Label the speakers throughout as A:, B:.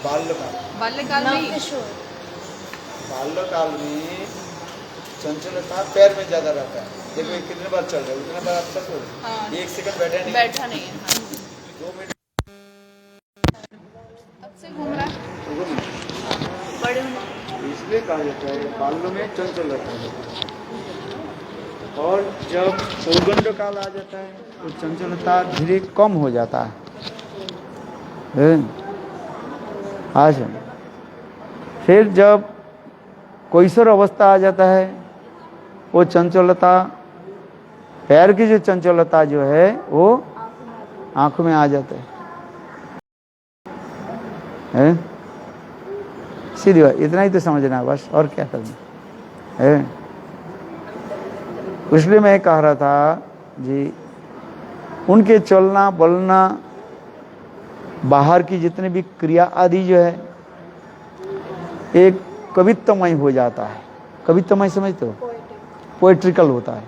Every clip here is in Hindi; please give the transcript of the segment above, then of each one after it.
A: बाल्यकाल।
B: बाल्यकाल में ही
A: बाल्यकाल में चंचलता पैर में ज्यादा रहता है। देखो ये कितने बार चल रहा है, उतने बार आप चल रहे हो।
B: हाँ।
A: एक सेकंड बैठा नहीं,
B: बैठा नहीं है। हाँ।
A: 2 मिनट
B: तब से घूम रहा है।
A: रुको नहीं।
B: बड़े होने
A: इसलिए कहा जाता है बाल्य में चंचल रहता है, और जब पौगंड काल आ जाता है तो चंचलता धीरे कम हो जाता है। आज फिर जब कैशोर अवस्था आ जाता है, वो चंचलता, पैर की जो चंचलता जो है वो आंखों में आ जाता है। सीधी बात, इतना ही तो समझना है बस, और क्या करना है। इसलिए मैं कह रहा था जी, उनके चलना बोलना, बाहर की जितने भी क्रिया आदि जो है एक कवित्वमय हो जाता है। कवित्वमय समझते हो, पोएट्रिकल होता है।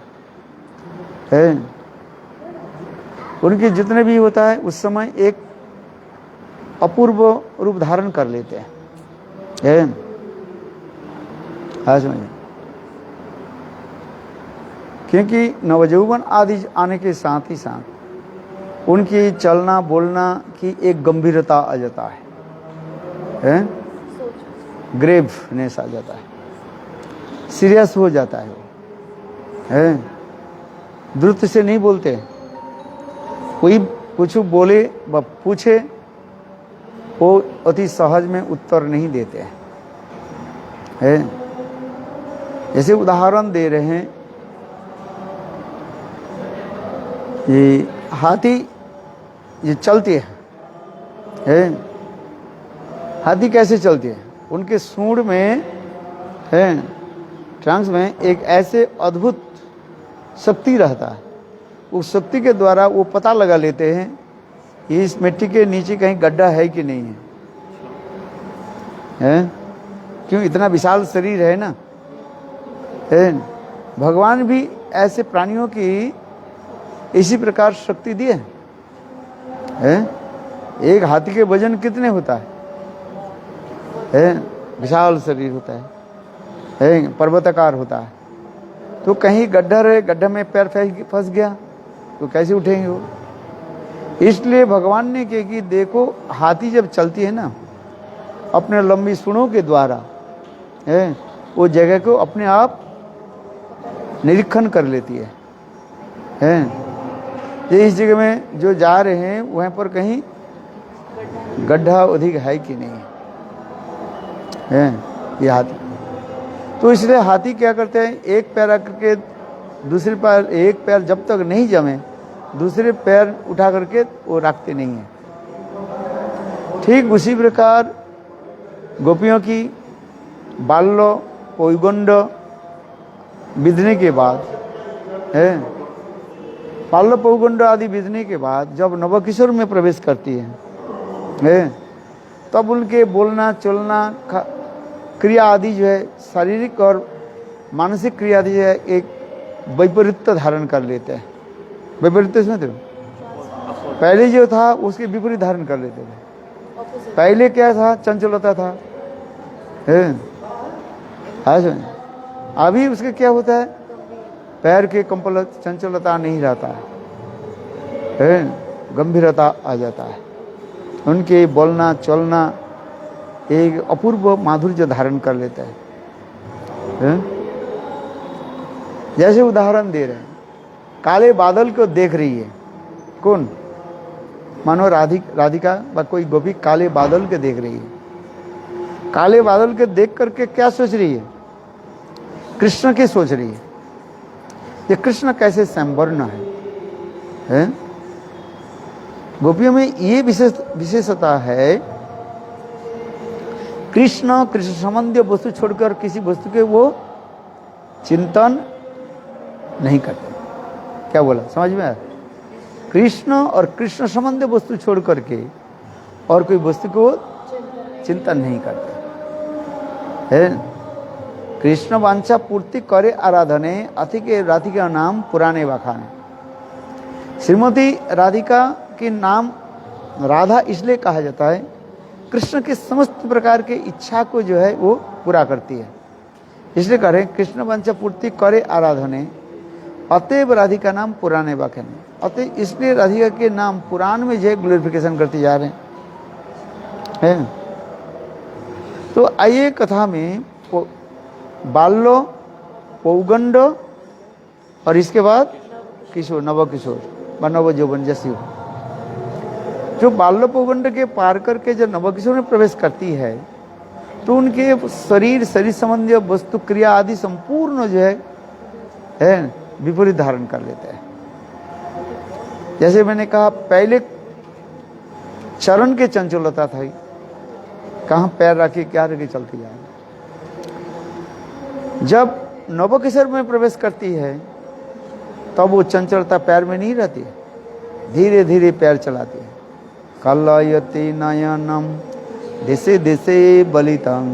A: उनके जितने भी होता है उस समय एक अपूर्व रूप धारण कर लेते हैं। हाँ समझिए, क्योंकि नवयौवन आदि आने के साथ ही साथ उनकी चलना बोलना की एक गंभीरता आ जाता है, ग्रेवनेस आ जाता है, सीरियस हो जाता है। द्रुत से नहीं बोलते, कोई कुछ बोले व पूछे वो अति सहज में उत्तर नहीं देते हैं। जैसे उदाहरण दे रहे हैं, ये हाथी ये चलती है। हाथी कैसे चलती है? उनके सूंड में है, ट्रंक्स में एक ऐसे अद्भुत शक्ति रहता है। उस शक्ति के द्वारा वो पता लगा लेते हैं कि इस मिट्टी के नीचे कहीं गड्ढा है कि नहीं है। क्यों? इतना विशाल शरीर है ना। भगवान भी ऐसे प्राणियों की इसी प्रकार शक्ति दिए है। एक हाथी के वजन कितने होता है? विशाल शरीर होता है, पर्वताकार होता है। तो कहीं गड्ढा रहे, गड्ढा में पैर फंस गया तो कैसे उठेंगे वो? इसलिए भगवान ने कहा कि देखो हाथी जब चलती है ना, अपने लंबी सूंडों के द्वारा वो जगह को अपने आप निरीक्षण कर लेती है। ये इस जगह में जो जा रहे हैं वहाँ पर कहीं गड्ढा अधिक है कि नहीं है ये हाथी। तो इसलिए हाथी क्या करते हैं, एक पैर करके दूसरे पैर, एक पैर जब तक नहीं जमे दूसरे पैर उठा करके वो रखते नहीं है। ठीक उसी प्रकार गोपियों की बाल्य पौगंड विधने के बाद बाल्य पौगंड आदि विधने के बाद जब नवकिशोर में प्रवेश करती है तब उनके बोलना चलना क्रिया आदि जो है, शारीरिक और मानसिक क्रिया आदि जो है एक वैपरीत्य धारण कर लेते हैं। वैपरीत्य समझते हो? पहले जो था उसके विपरीत धारण कर लेते थे। पहले क्या था? चंचलता था। अभी उसके क्या होता है? पैर के कंपल चंचलता नहीं रहता है, गंभीरता आ जाता है। उनके बोलना चलना एक अपूर्व माधुर्य धारण कर लेता है। जैसे उदाहरण दे रहे हैं, काले बादल को देख रही है कौन? मानो राधिका व कोई गोपी काले बादल के देख रही है। काले बादल के देख करके क्या सोच रही है? कृष्ण के सोच रही है। ये कृष्ण कैसे संवर्ण है। गोपियों में ये विशेषता है, कृष्ण संबंधी वस्तु छोड़कर किसी वस्तु के वो चिंतन नहीं करते। क्या बोला? समझ में आया? कृष्ण और कृष्ण संबंधी वस्तु छोड़ करके और कोई वस्तु को चिंतन नहीं करते है। कृष्ण वांछा पूर्ति करे आराधने, अति के राधिका नाम पुराने बखाने। श्रीमती राधिका के नाम राधा इसलिए कहा जाता है, कृष्ण के समस्त प्रकार के इच्छा को जो है वो पूरा करती है। इसलिए कह रहे कृष्ण वंचा पूर्ति करे आराधने अतएव राधिका नाम पुराने वाक्य अतः इसलिए राधिका के नाम पुराण में जो है ग्लोरिफिकेशन करते जा रहे हैं। तो आइए कथा में बाल्य, पौगंड और इसके बाद किशोर, नव किशोर व नव यौवन जैसी हो। जो बाल्य पौगंड के पार करके जब नव किशोर में प्रवेश करती है तो उनके शरीर संबंधी वस्तु क्रिया आदि संपूर्ण जो है विपरीत धारण कर लेते हैं। जैसे मैंने कहा पहले चरण के चंचलता था, कहाँ पैर रखी क्या रखी चलती जाए। जब नवकिशोर में प्रवेश करती है तब वो चंचलता पैर में नहीं रहती है, धीरे धीरे पैर चलाती है। कलयति नयनम दिशे दिशे बलितं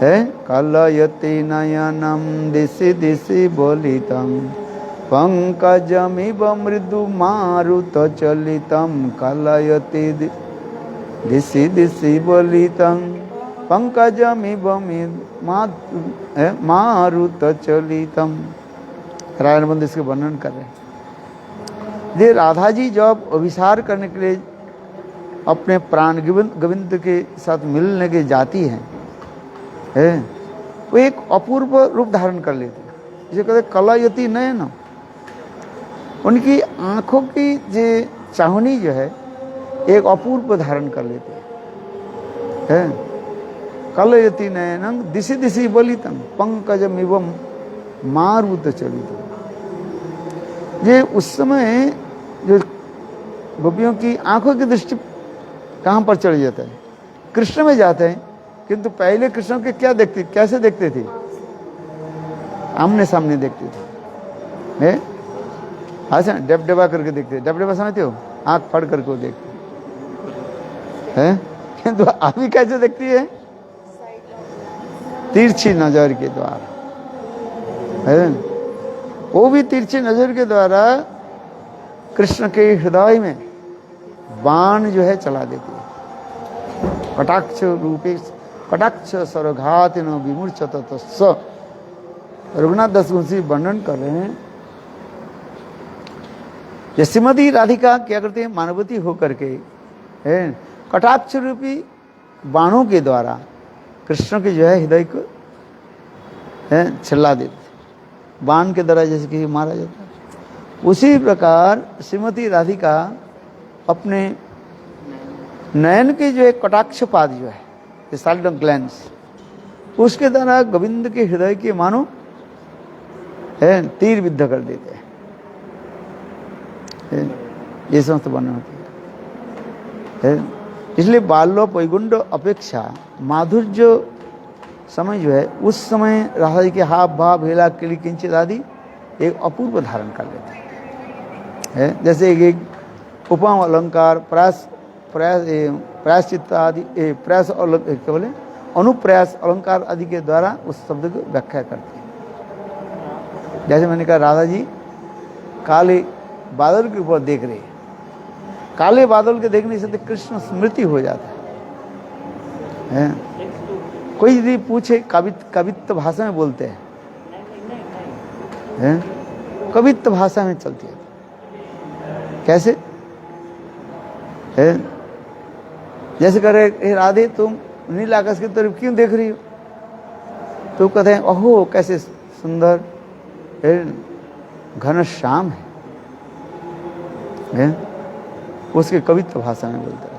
A: है, कलयति नयनम दिशे दिशे बलितं पंकजमिव मृदु मारुत चलितं कलयति दिशि दिशि बलितं पंकजमिव मारुत चलितं। रायण बंद इसके वर्णन कर रहे हैं। ये राधा जी जब अभिसार करने के लिए अपने प्राण गोविंद के साथ मिलने के जाती हैं, वो एक अपूर्व रूप धारण कर लेती है। जिसे कहते कलयति नयन, उनकी आंखों की जो चाहनी जो है एक अपूर्व धारण कर लेती है। कलयति नयनं दिशि दिशि बलितं पंकजमिवं मारुत चलितं। ये उस समय जो गोपियों की आंखों की दृष्टि कहाँ पर चढ़ जाता है, कृष्ण में जाते हैं। किंतु पहले कृष्ण के क्या देखते, कैसे देखते थे, आमने सामने देखते थे। अच्छा डबडबा करके देखते, डबडबा समझते हो, आंख फाड़ करके वो देखते हैं। किंतु अभी कैसे देखती है, तिरछी नजर के द्वारा है। वो भी तिरछी नजर के द्वारा कृष्ण के हृदय में बाण जो है चला देती है। कटाक्ष रूपे कटाक्ष सरघात न विमूर्छत स। रघुनाथ दसवंशी वर्णन कर रहे हैं। ये श्रीमती राधिका क्या करते हैं, मानवती होकर के कटाक्ष रूपी बाणों के द्वारा कृष्ण के जो है हृदय को छिला देते, बाण के द्वारा जैसे कि मारा जाता है। उसी प्रकार श्रीमती राधिका अपने नयन के जो है कटाक्षपात जो है साइड ऑफ ग्लैंस, उसके द्वारा गोविंद के हृदय के मानो तीर विद्ध कर देते हैं। ये समस्त वर्णन होती है। इसलिए बाल्य पैगुंड अपेक्षा माधुर्य समय जो है उस समय राधा जी के हाव भाव हेला किली किंचित आदि एक अपूर्व धारण कर लेते हैं। जैसे एक उपमा अलंकार प्रायश्चित आदि प्रयास क्या बोले अनुप्रयास अलंकार आदि के द्वारा उस शब्द को व्याख्या करते हैं। जैसे मैंने कहा राधा जी काले बादल के ऊपर देख रहे हैं, काले बादल के देखने से तो कृष्ण स्मृति हो जाता है। कोई यदि पूछे कवित्व भाषा में बोलते हैं, कवित्व भाषा में चलती है। कैसे जैसे कह रहे राधे तुम नील आकाश की तरफ क्यों देख रही हो, तो कहते हैं ओहो कैसे सुंदर घन श्याम है। उसके कवित्व भाषा में बोलते हैं।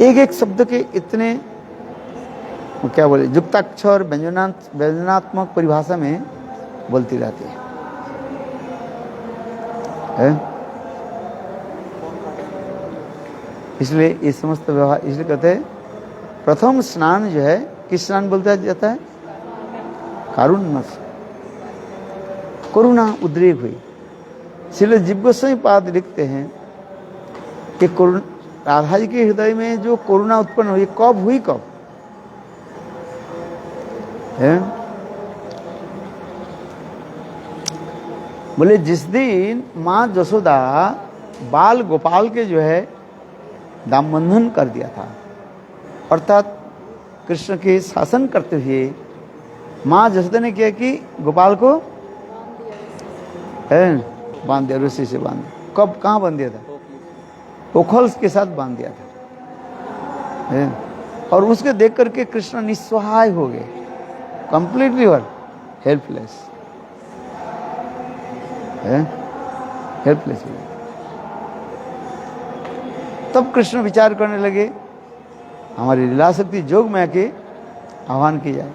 A: एक एक शब्द के इतने क्या बोले युक्ताक्षर व्यंजनात्मक परिभाषा में बोलती रहती है। इसलिए ये समस्त व्यवहार, इसलिए कहते हैं प्रथम स्नान जो है किस स्नान बोलता जाता है, कारुण्य से, करुणा उद्रेक हुई। इसलिए जीव गोस्वामी पाद लिखते हैं कि राधा जी के हृदय में जो करुणा उत्पन्न हुई कब हुई, कब है? बोले जिस दिन माँ जसोदा बाल गोपाल के जो है दाम बंधन कर दिया था, अर्थात कृष्ण के शासन करते हुए माँ जसोदा ने किया कि गोपाल को बांध दिया, रस्सी से बांध दिया। कब कहाँ बांध दिया था? ओखल के साथ बांध दिया था। और उसके देख करके कृष्ण निस्सहाय हो गए, कंप्लीटली और हेल्पलेस, हेल्पलेस हो गए। तब कृष्ण विचार करने लगे हमारी लीला शक्ति जोग माया के आह्वान की जाए।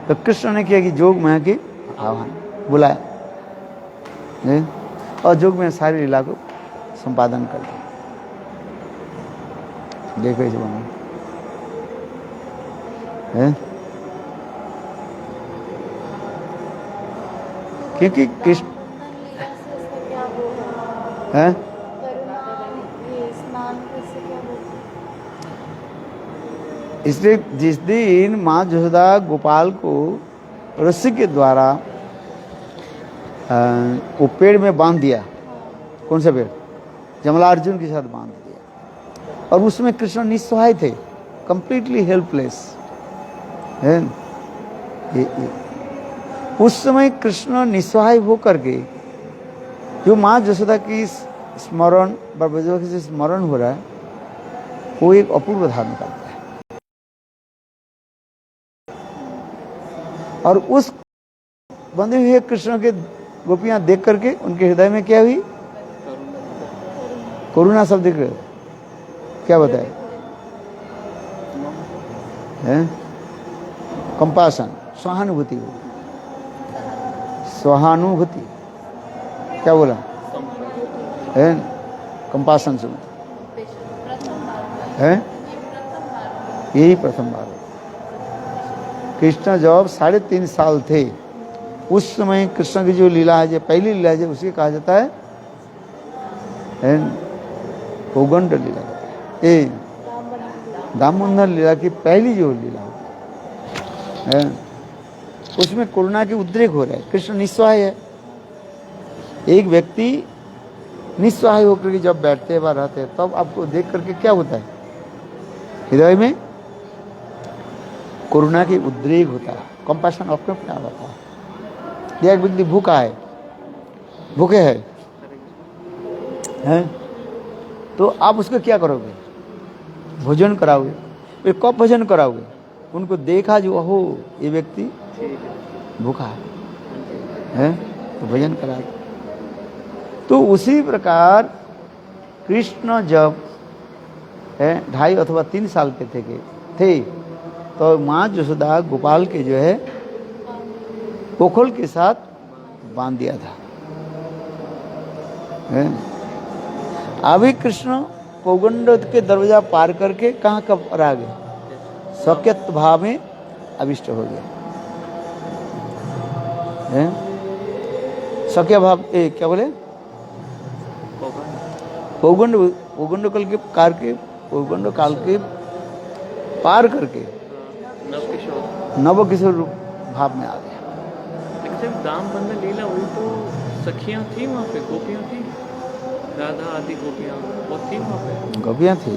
A: तो कृष्ण ने किया कि जोग माया के आह्वान बुलाया और जोग में सारी लीला को संपादन कर दिया। देखो इसे बना क्योंकि कृष्ण है इसलिए जिस दिन माँ जसोदा गोपाल को रस्सी के द्वारा वो पेड़ में बांध दिया, कौन सा पेड़? जमलार्जुन के साथ बांध दिया, और उसमें कृष्ण निस्सहाय थे, कंप्लीटली हेल्पलेस है। उस समय कृष्ण निस्सहाय होकर के जो माँ जसोदा की स्मरण ब्रजवासी से स्मरण हो रहा है, वो एक अपूर्व धारण करता है। और उस बंधे हुए कृष्ण के गोपियां देख करके उनके हृदय में क्या हुई? करुणा शब्द दिख रहे, क्या बताए? कंपासन, सहानुभूति हुई, सहानुभूति क्या बोला है? कंपासन से है, यही प्रथम बार। कृष्ण जब 3.5 साल थे उस समय कृष्ण की जो लीला है, पहली लीला है, उसे कहा जाता है पौगंड लीला, ये दामोदर लीला की पहली जो लीला है, उसमें करुणा के उद्रेक हो रहा है। कृष्ण निस्सहाय है। एक व्यक्ति निस्सहाय होकर के जब बैठते हैं, रहते हैं, तब आपको देख करके क्या होता है? हृदय में करुणा के उद्रेक होता है, कंपैशन अपने आप आता है। एक व्यक्ति भूखा है, भूखे हैं, तो आप उसको क्या करोगे? भोजन कराओगे। फिर कब भोजन कराओगे? उनको देखा जो हो ये व्यक्ति भूखा है, तो भोजन कराओगे। तो उसी प्रकार कृष्ण जब 2.5 अथवा 3 साल के थे तो माँ जसोदा गोपाल के जो है पोखल के साथ बांध दिया था। अभी कृष्ण पौगंड के दरवाजा पार करके कहाँ कब आ गए? सौक्यत्व भाव में अभिष्ट हो गया। सौक्य भाव क्या बोले? पौगंड काल के पार करके नव किशोर भाव में आ गया।
C: लेकिन दाम बंधन लीला हुई तो सखियां थी वहाँ पे, गोपियां थी, राधा आदि गोपियां वो थी वहाँ पे,
A: गोपियां थी।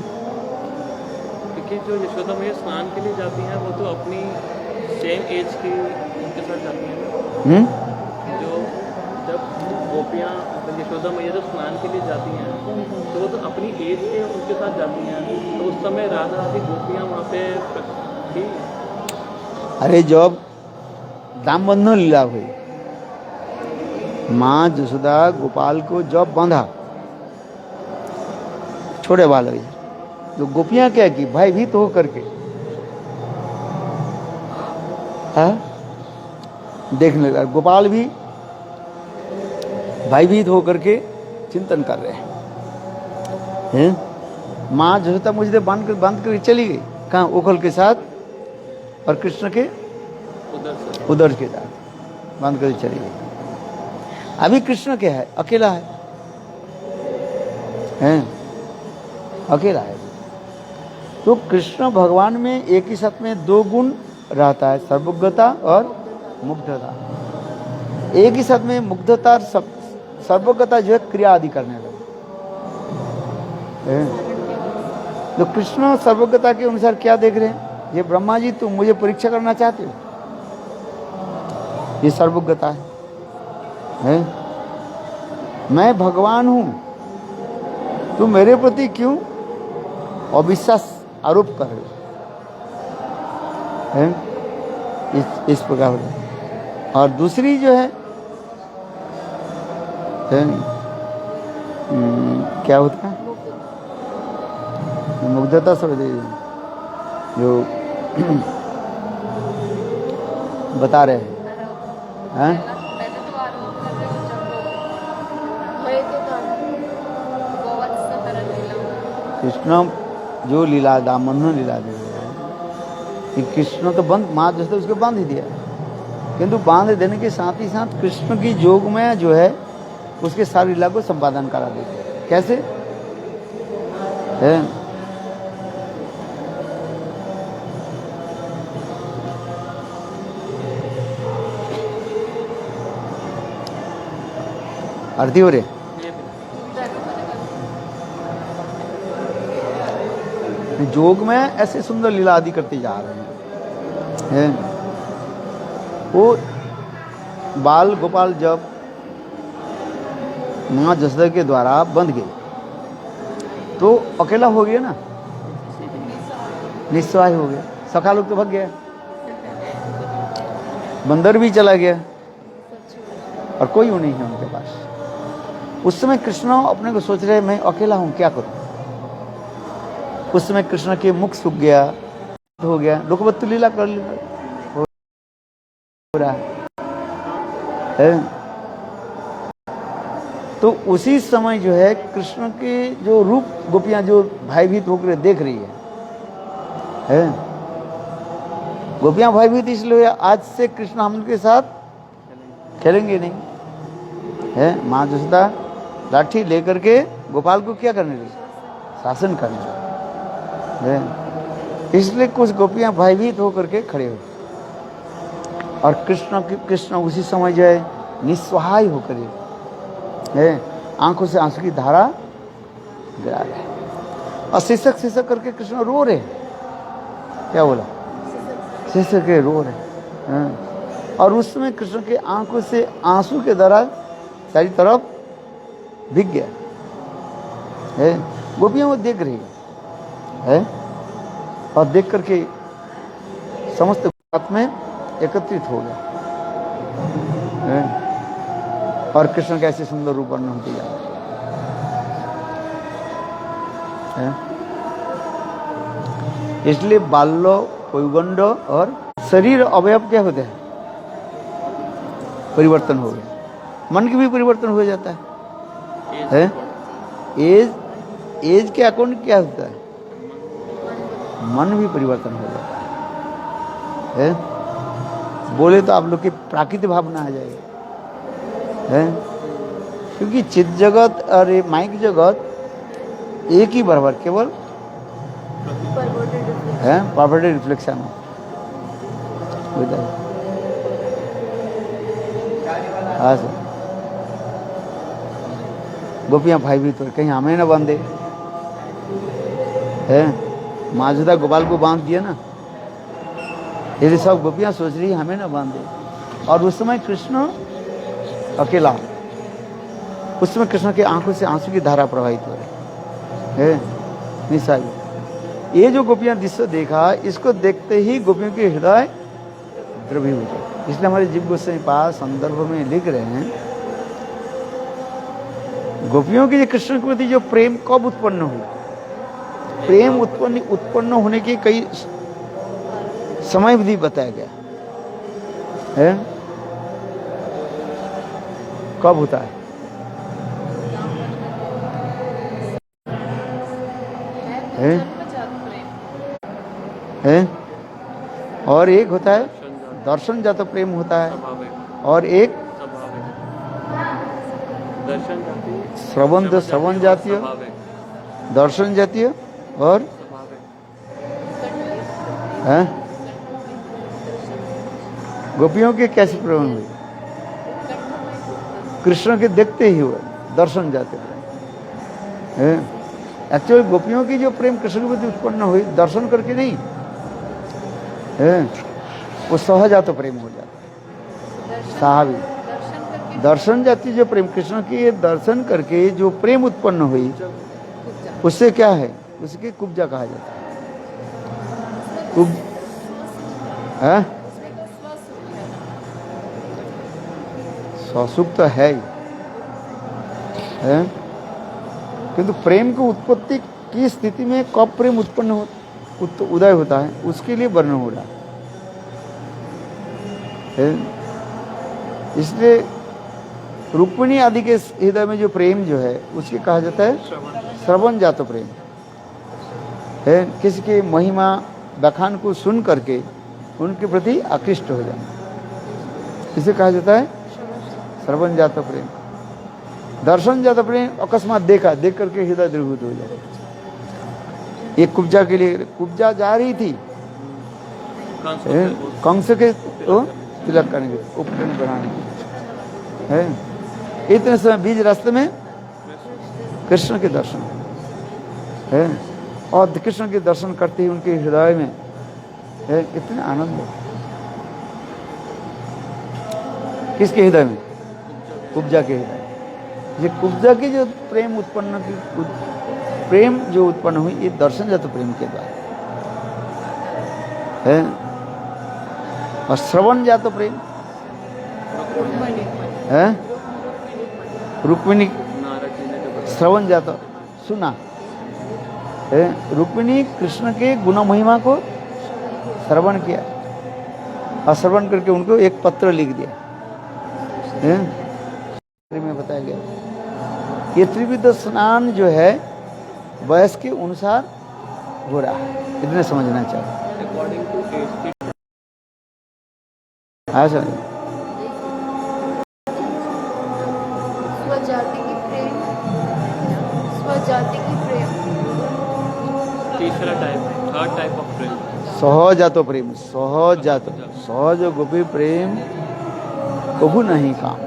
C: क्योंकि जो यशोदा मैया स्नान के लिए जाती हैं वो तो अपनी सेम एज की उनके साथ जाती हैं। जो जब गोपियां यशोदा मैया जब स्नान के लिए जाती हैं तो वो तो अपनी एज के उनके साथ जाती हैं, तो उस समय राधा आदि गोपियां वहाँ पे थी।
A: अरे जब दाम बंधन लीला हुई, माँ जसोदा गोपाल को जब बांधा, छोड़े वाले तो गोपियां क्या की? भयभीत हो करके देखने लगा। गोपाल भी भयभीत होकर के चिंतन कर रहे हैं। माँ जसोदा मुझे बांध कर चली गई, कहाँ? ओखल के साथ और कृष्ण के उदर के साथ बांध कर चली गई। अभी कृष्ण क्या है? अकेला है, अकेला है। तो कृष्ण भगवान में एक ही साथ में 2 गुण रहता है, सर्वज्ञता और मुग्धता। एक ही साथ में मुग्धता और सर्वज्ञता जो है क्रिया आदि करने लगे। तो कृष्ण सर्वज्ञता के अनुसार क्या देख रहे हैं? ये ब्रह्मा जी तुम मुझे परीक्षा करना चाहते हो, ये सर्वज्ञता है? मैं भगवान हूं, तुम मेरे प्रति क्यों अविश्वास आरोप कर रहे हो? है? इस प्रकार। और दूसरी जो है, क्या होता है? मुग्धता सब जो बता रहे हैं,
B: पहले तो आरोप कर रहे हो जब भय के कारण गोवत्स तरह लीला
A: कृष्ण जो लीला दामन लीला दे रहे हैं कि कृष्ण तो बंद माँ जैसे उसको बांध ही दिया, किंतु बांध देने के साथ ही साथ कृष्ण की जोग में जो है उसके सारी लीला को संपादन करा देते। कैसे है? आरती हो रही जोग में ऐसे सुंदर लीला आदि करते जा रहे हैं। वो बाल गोपाल जब माँ जसोदा के द्वारा बंध गए तो अकेला हो गया ना, निस्सहाय हो गया। सखा लोग तो भाग गया, बंदर भी चला गया और कोई वो नहीं है उनके पास। उस समय कृष्ण अपने को सोच रहे मैं अकेला हूं, क्या करूं? उस समय कृष्ण के मुख सूख गया, हो गया, लोकवत्तु लीला कर हो रहा है। तो उसी समय जो है कृष्ण के जो रूप गोपियां जो भयभीत होकर देख रही है? गोपियां भयभीत इसलिए आज से कृष्ण हम उनके साथ खेलेंगे नहीं है। माँ जसोदा लाठी लेकर के गोपाल को क्या करने लगी? शासन करने लगी। इसलिए कुछ गोपियां भयभीत होकर के खड़े हो और कृष्ण उसी समय जो है निस्सहाय होकर है आंखों से आंसू की धारा गिरा रहे और सिसक सिसक करके कृष्ण रो रहे। क्या बोला? सिसक के रो रहे। और उस समय कृष्ण के आंखों से आंसू के धारा सारी तरफ भीग गया है। गोपियां वो देख रही है और देख करके समस्त बात में एकत्रित हो गया है। और कृष्ण का ऐसे सुंदर रूप वर्णन होते जा रहा है। इसलिए बाल्य पौगंड और शरीर अवयव क्या होते हैं? परिवर्तन हो गया। मन की भी परिवर्तन हो जाता है? एज के अकॉर्डिंग क्या होता है? मन भी परिवर्तन हो जाता है? बोले तो आप लोग की प्राकृतिक भावना आ जाएगी है? क्योंकि चित जगत और माइक जगत एक ही बराबर, केवल है परवर्टेड रिफ्लेक्शन होता है। हाँ सर, गोपियां भाई भी तो कहीं हमें ना बांधे है। माँ जसोदा गोपाल को बांध दिया ना, ये सब गोपियां सोच रही हमें ना बांधे। और उस समय कृष्ण अकेला, उस समय कृष्ण की आंखों से आंसू की धारा प्रवाहित हो रही है निस्सहाय। ये जो गोपियां दृश्य देखा, इसको देखते ही गोपियों के हृदय द्रवीभूत हो गए। इसलिए हमारे जीव गोस्वामी पास संदर्भ में लिख रहे हैं, गोपियों के कृष्ण के प्रति जो प्रेम कब उत्पन्न हुआ? प्रेम उत्पन्न होने के कई समय विधि बताया गया है। कब होता है? है? और एक होता है दर्शन जात प्रेम होता है, और एक श्रवण जातीय, दर्शन जातीय और है? गोपियों के कैसे प्रेम हुए? कृष्ण के देखते ही हुए दर्शन जाते हैं। एक्चुअली गोपियों की जो प्रेम कृष्ण के प्रति उत्पन्न हुई दर्शन करके नहीं है, वो सहजात प्रेम हो जाता है, स्वाभाविक।
B: दर्शन करके
A: दर्शन जाति जो प्रेम कृष्ण के दर्शन करके जो प्रेम उत्पन्न हुई
B: कुब्जा।
A: उससे क्या है, उसके कुब्जा कहा जाता है। कुब है
B: उसमें का स्वसुख है ना।
A: स्वसुख तो है ही है, किंतु प्रेम की उत्पत्ति की स्थिति में कब प्रेम उत्पन्न हो उदय होता है उसके लिए वर्णन हो रहा है। इसलिए रुक्मिणी आदि के हृदय में जो प्रेम जो है उसके कहा जाता है श्रवण जात प्रेम है। किसी के महिमा बखान को सुन करके उनके प्रति आकृष्ट हो जाना, इसे कहा जाता है श्रवण जात प्रेम। दर्शन जात प्रेम अकस्मात देखा, देख करके हृदय द्रवीभूत हो जाए। एक कुब्जा के लिए कुब्जा जा रही थी कंस के तिलक करने के उपकरण बनाने के है, इतने समय बीच रास्ते में कृष्ण के दर्शन है, और कृष्ण के दर्शन करते ही उनके हृदय में है इतना आनंद है। किसके हृदय में? कुब्जा के हृदय। ये कुब्जा की जो प्रेम उत्पन्न की प्रेम जो उत्पन्न हुई ये दर्शन जात प्रेम के द्वारा है, और श्रवण जात प्रेम है, रुक्मिणी श्रवण जात सुना है, रुक्मिणी कृष्ण के गुण महिमा को श्रवण किया और श्रवण करके उनको एक पत्र लिख दिया है। में बताया गया ये त्रिविध स्नान जो है वयस के अनुसार हो रहा है, इतने समझना चाहिए।
C: According to age.
A: हाँ सर,
B: स्वजाति की प्रेम, स्वजाति की प्रेम।
C: तीसरा टाइप, थर्ड टाइप ऑफ प्रेम,
A: सहजात प्रेम। सहजात सहज गोपी प्रेम कभू नहीं काम,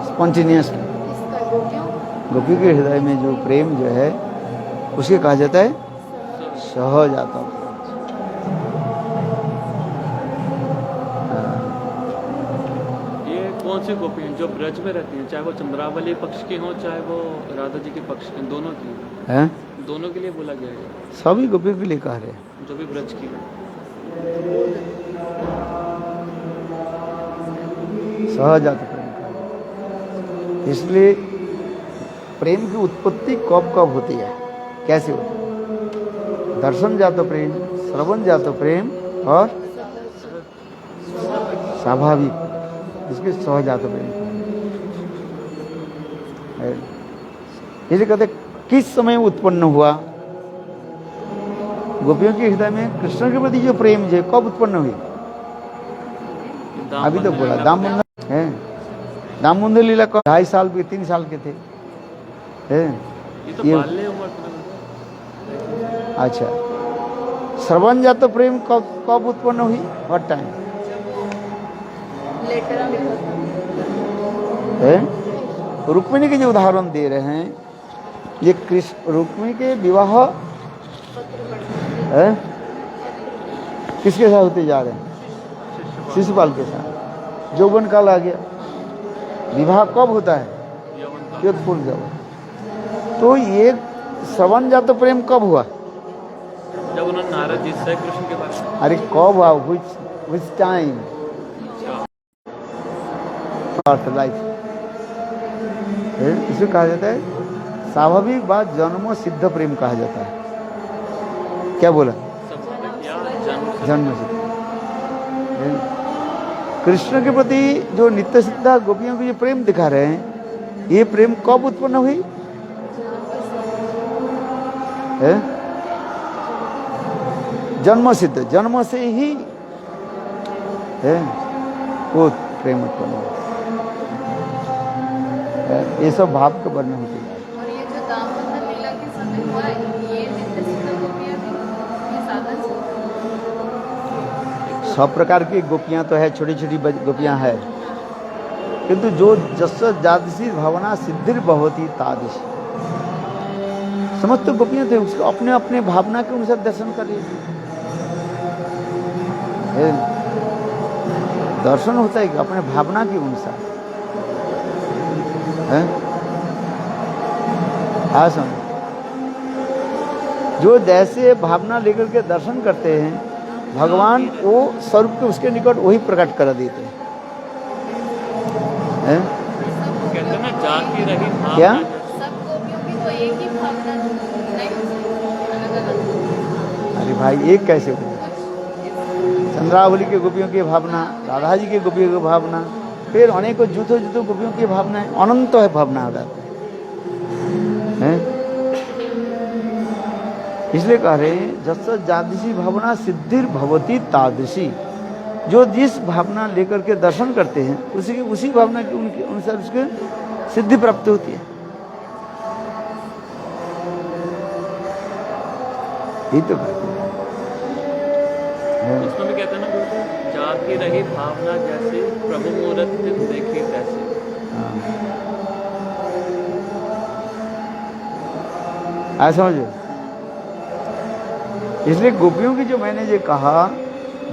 A: स्पॉन्टेनियस
B: इसका गोपियों
A: गोपी के हृदय में जो प्रेम जो है उसे कहा जाता है सहजात।
C: ये कौन सी गोपी हैं जो ब्रज में रहती हैं, चाहे वो चंद्रावली पक्ष की हो चाहे वो राधा जी के पक्ष की, दोनों की,
A: है
C: दोनों के लिए बोला गया है,
A: सभी गोपी के लिए कह रहे हैं।
C: जो भी ब्रज की है।
A: सहजात प्रेम का, इसलिए प्रेम की उत्पत्ति कब कब होती है, कैसे होती है? दर्शन जात प्रेम, श्रवण जात प्रेम और स्वाभाविक, इसके सहजात प्रेम है। इसे कहते किस समय उत्पन्न हुआ? गोपियों के हृदय में कृष्ण के प्रति जो प्रेम है कब उत्पन्न हुई? अभी तो बोला दामोदर है, दामोदर लीला को 2.5 साल के 3 साल के थे है
C: ये तो
A: ये
C: बाल्य उम्र में।
A: अच्छा, श्रवण जात प्रेम कब उत्पन्न हुई? व्हाट टाइम
B: लेटर
A: है? रुक्मिणी के जो उदाहरण दे रहे हैं ये कृष्ण रुक्मिणी के विवाह है किसके साथ होते जा रहे हैं? शिशुपाल के साथ। यौवन काल आ गया, विवाह कब होता है? युद्धपूर्ण जब। तो ये श्रवण जात प्रेम कब हुआ?
C: जब उन्होंने नारद जी से कृष्ण के बारे में,
A: अरे कब हुआ? which time? लाइफ इसे कहा जाता है स्वाभाविक बात, जन्म सिद्ध प्रेम कहा जाता है। क्या बोला? जन्म सिद्ध। कृष्ण के प्रति जो नित्य सिद्धा गोपियों को जो प्रेम दिखा रहे हैं ये प्रेम कब उत्पन्न हुई है? जन्म सिद्ध, जन्म से ही है वो प्रेम उत्पन्न हुआ। ये सब भाव का वर्णन होते हैं।
B: और ये जो दामोदर लीला के समय हुआ ये नित्य सिद्ध गोपियां थी, ये साधन से
A: सब प्रकार की गोपियां तो है, छोटी छोटी गोपियां है, किंतु जो जस जादसी भावना सिद्धिर भवती तादृश समस्त गोपियां थे, उसको अपने अपने भावना के अनुसार दर्शन कर रही थी। दर्शन होता है कि अपने भावना के अनुसार है। हाँ समझ, जो जैसे भावना लेकर के दर्शन करते हैं भगवान, वो स्वरूप के उसके निकट वही प्रकट कर देते हैं।
C: कहते हैं ना जाती रही भावना।
A: क्या?
B: सब गोपियों की तो एक ही भावना नहीं हो सकती, अलग-अलग।
A: अरे भाई एक कैसे हो? चंद्रावली के गोपियों की भावना, राधा जी के गोपियों की भावना, फिर अनेकों जूथो जूथो गोपियों की भावना है, अनंत है भावना है। इसलिए कह रहे हैं जस जादृशी भावना सिद्धिर भवती तादृशी, जो जिस भावना लेकर के दर्शन करते हैं उसी भावना के उनके अनुसार उसके सिद्धि प्राप्त होती है। ये तो
C: उसमें भी कहते हैं ना बिल्कुल, जाती रही भावना जैसे प्रभु मूरत देखे तैसे।
A: ऐसा समझो। इसलिए गोपियों की जो मैंने जो कहा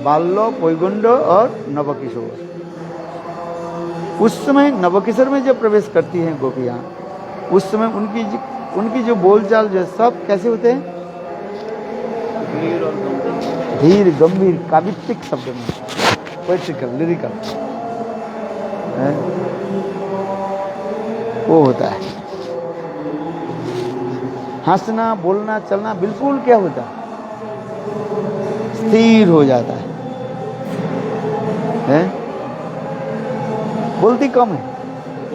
A: बाल्य, पैगुंड और नवकिशोर, उस समय नवकिशोर में जब प्रवेश करती हैं गोपियां, उस समय उनकी जो बोलचाल जो सब कैसे होते हैं?
C: धीर और गंभीर।
A: धीर गंभीर काव्यिक शब्द में, पोएट्रिकल लिरिकल वो होता है। हंसना बोलना चलना बिल्कुल क्या होता है? स्थिर हो जाता है? बोलती कम है,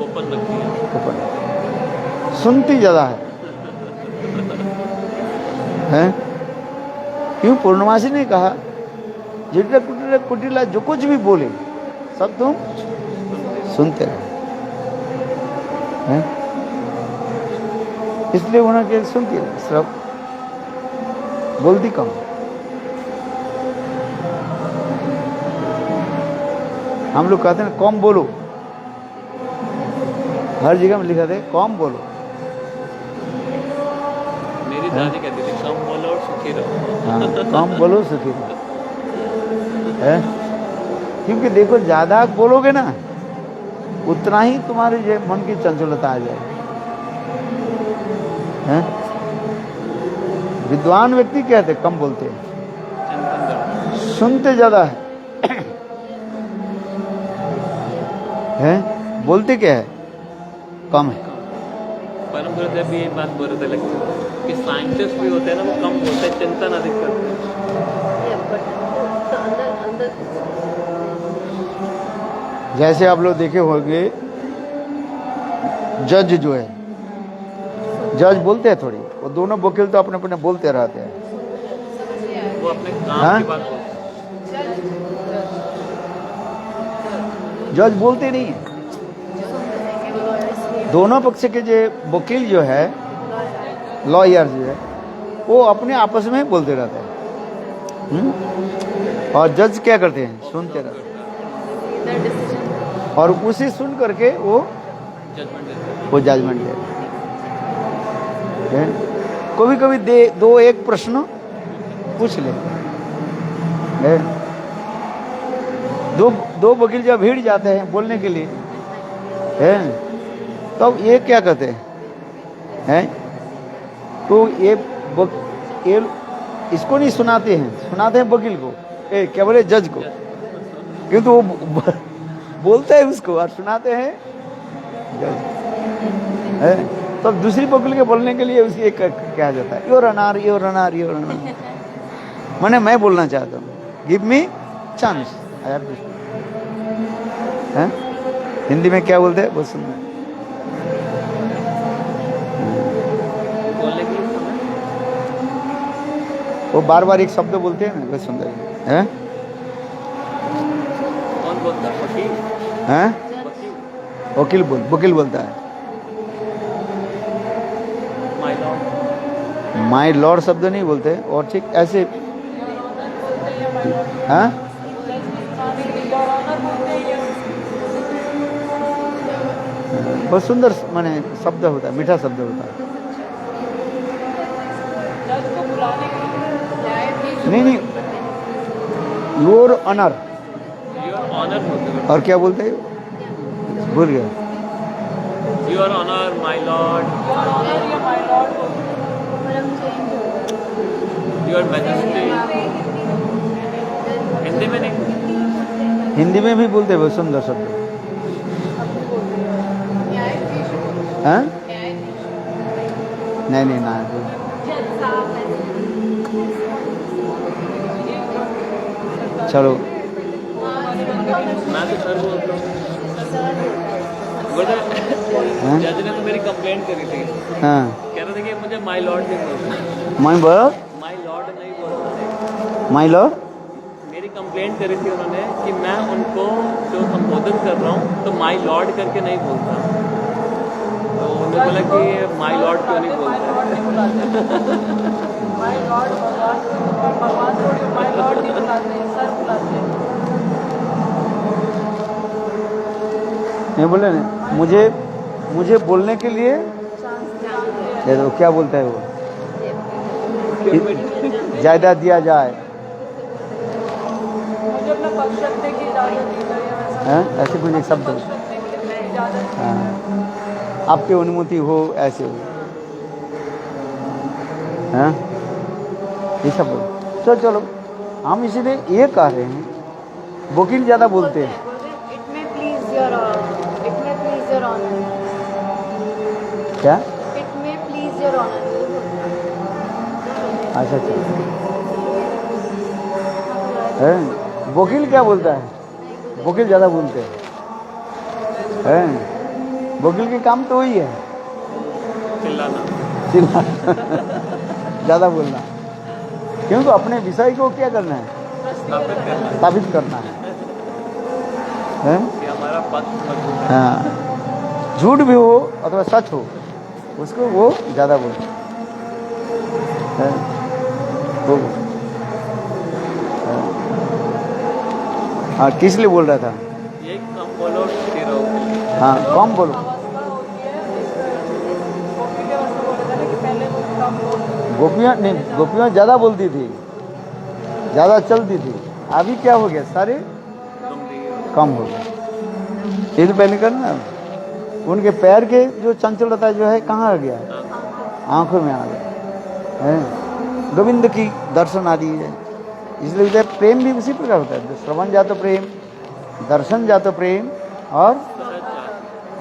C: ओपन रखती है।
A: ओपन, सुनती ज्यादा है? क्यों? पूर्णमासी ने कहा जितना कुटिला जो कुछ भी बोले सब तुम सुनते रहो, हैं? इसलिए उन्होंने सुनती रहे, सब बोलती कम। हम लोग कहते हैं कम बोलो, हर जगह में लिखा थे कम बोलो।
C: मेरी दादी कहती थी कम बोलो और सुखी रहो।
A: हाँ, कम बोलो सुखी रहो, है? क्योंकि देखो ज्यादा बोलोगे ना उतना ही तुम्हारे ये मन की चंचलता आ जाएगी, हैं? विद्वान व्यक्ति कहते कम बोलते हैं,
C: चिंतन करते
A: सुनते ज्यादा है, बोलते क्या है? कम है।
C: परम गुरुदेव भी एक बात बोल रहे थे लगती है कि साइंटिस्ट भी होते हैं ना, वो कम बोलते हैं, चिंतन अधिक करते हैं।
A: जैसे आप लोग देखे होंगे जज जो है, जज बोलते हैं थोड़ी, वो दोनों वकील तो अपने अपने बोलते रहते हैं,
C: वो अपने
A: हाँ?
C: काम की बात बोलते हैं।
A: जज बोलते नहीं है। दोनों पक्ष के जो वकील जो है, लॉयर जो है, वो अपने आपस में बोलते रहते हैं, और जज क्या करते हैं? सुनते रहते हैं, और उसे सुन करके वो
C: जजमेंट देते हैं।
A: जजमेंट देते हैं। कभी कभी दो एक प्रश्न पूछ ले, दो वकील जब भीड़ जाते हैं बोलने के लिए, तब ये क्या कहते हैं? तो ये इसको नहीं सुनाते हैं, सुनाते हैं वकील को, क्या बोले, जज को, किंतु वो बोलते हैं उसको और सुनाते हैं जज। तब दूसरी वकील के बोलने के लिए उसकी एक क्या जाता है, योर अनार योर अनार योर अनार, मैंने मैं बोलना चाहता हूँ, गिव मी चांस। हिंदी में क्या बोलते हैं वो सुनना।
C: बोलने के लिए समय
A: वो बार बार एक शब्द बोलते हैं ना, वो सुंदर है।
C: कौन बोलता है? वकील।
A: हैं?
C: वकील।
A: वकील बोलता है।
C: My Lord.
A: माय लॉर्ड शब्द नहीं बोलते, और ठीक ऐसे, हाँ? बहुत सुंदर माने शब्द होता है, मीठा शब्द होता है। नहीं, योर ऑनर।
C: योर ऑनर बोलते हैं।
A: और क्या बोलते हैं? भूल गया।
C: Your honour, my lord, your majesty. Hindi में नहीं,
A: हिंदी में भी बोलते हैं वो सुंदर शब्द। हाँ? नहीं ना। चलो,
C: मैं तो सर बोलता हूँ। गुरुदेव,
A: हाँ?
C: जज ने तो मेरी कंप्लेंट करी थी,
A: हाँ,
C: कह रहे थे कि मुझे माय लॉर्ड नहीं बोलता,
A: माई बोलो,
C: माय लॉर्ड नहीं बोलता है।
A: My lord.
C: मेरी कंप्लेंट करी थी उन्होंने कि मैं उनको जो संबोधित कर रहा हूँ तो माय लॉर्ड करके नहीं बोलता, तो उन्होंने बोला कि माय लॉर्ड क्यों नहीं बोलता।
A: नहीं बोले नहीं, मुझे बोलने के लिए ये तो क्या बोलता है वो, ज्यादा दिया जाए। हाँ? ऐसे कुछ एक शब्द। हाँ, आपकी अनुमति हो, ऐसे हो। हाँ? ये सब बोलो। चलो हम इसीलिए ये कह रहे हैं, वकील ज्यादा बोलते हैं।
B: It may please your honor.
A: क्या?
B: It may please your honor.
A: अच्छा। हैं? वकील क्या बोलता है? वकील ज्यादा बोलते हैं। वकील के काम तो वही है,
C: चिल्लाना।
A: ज्यादा बोलना। क्योंकि अपने विषय को क्या करना है? साबित करना है।
C: कि हमारा पक्ष मजबूत है।
A: हाँ, झूठ भी हो अथवा सच हो, उसको वो ज्यादा बोलते हैं। वो हाँ, किस लिए बोल रहा था?
C: ये कम बोलो, फिरो।
A: हाँ, कम बोलो। गोपियाँ ज़्यादा बोलती थी, ज़्यादा चलती थी। अभी क्या हो गया? सारे कम हो गए। ये तो पहले करना, उनके पैर के जो चंचलता जो है कहाँ आ गया? आंखों में आ गया है। गोविंद की दर्शन आदि है, इसलिए उधर प्रेम भी उसी प्रकार होता है। श्रवण जातो प्रेम, दर्शन जातो प्रेम, और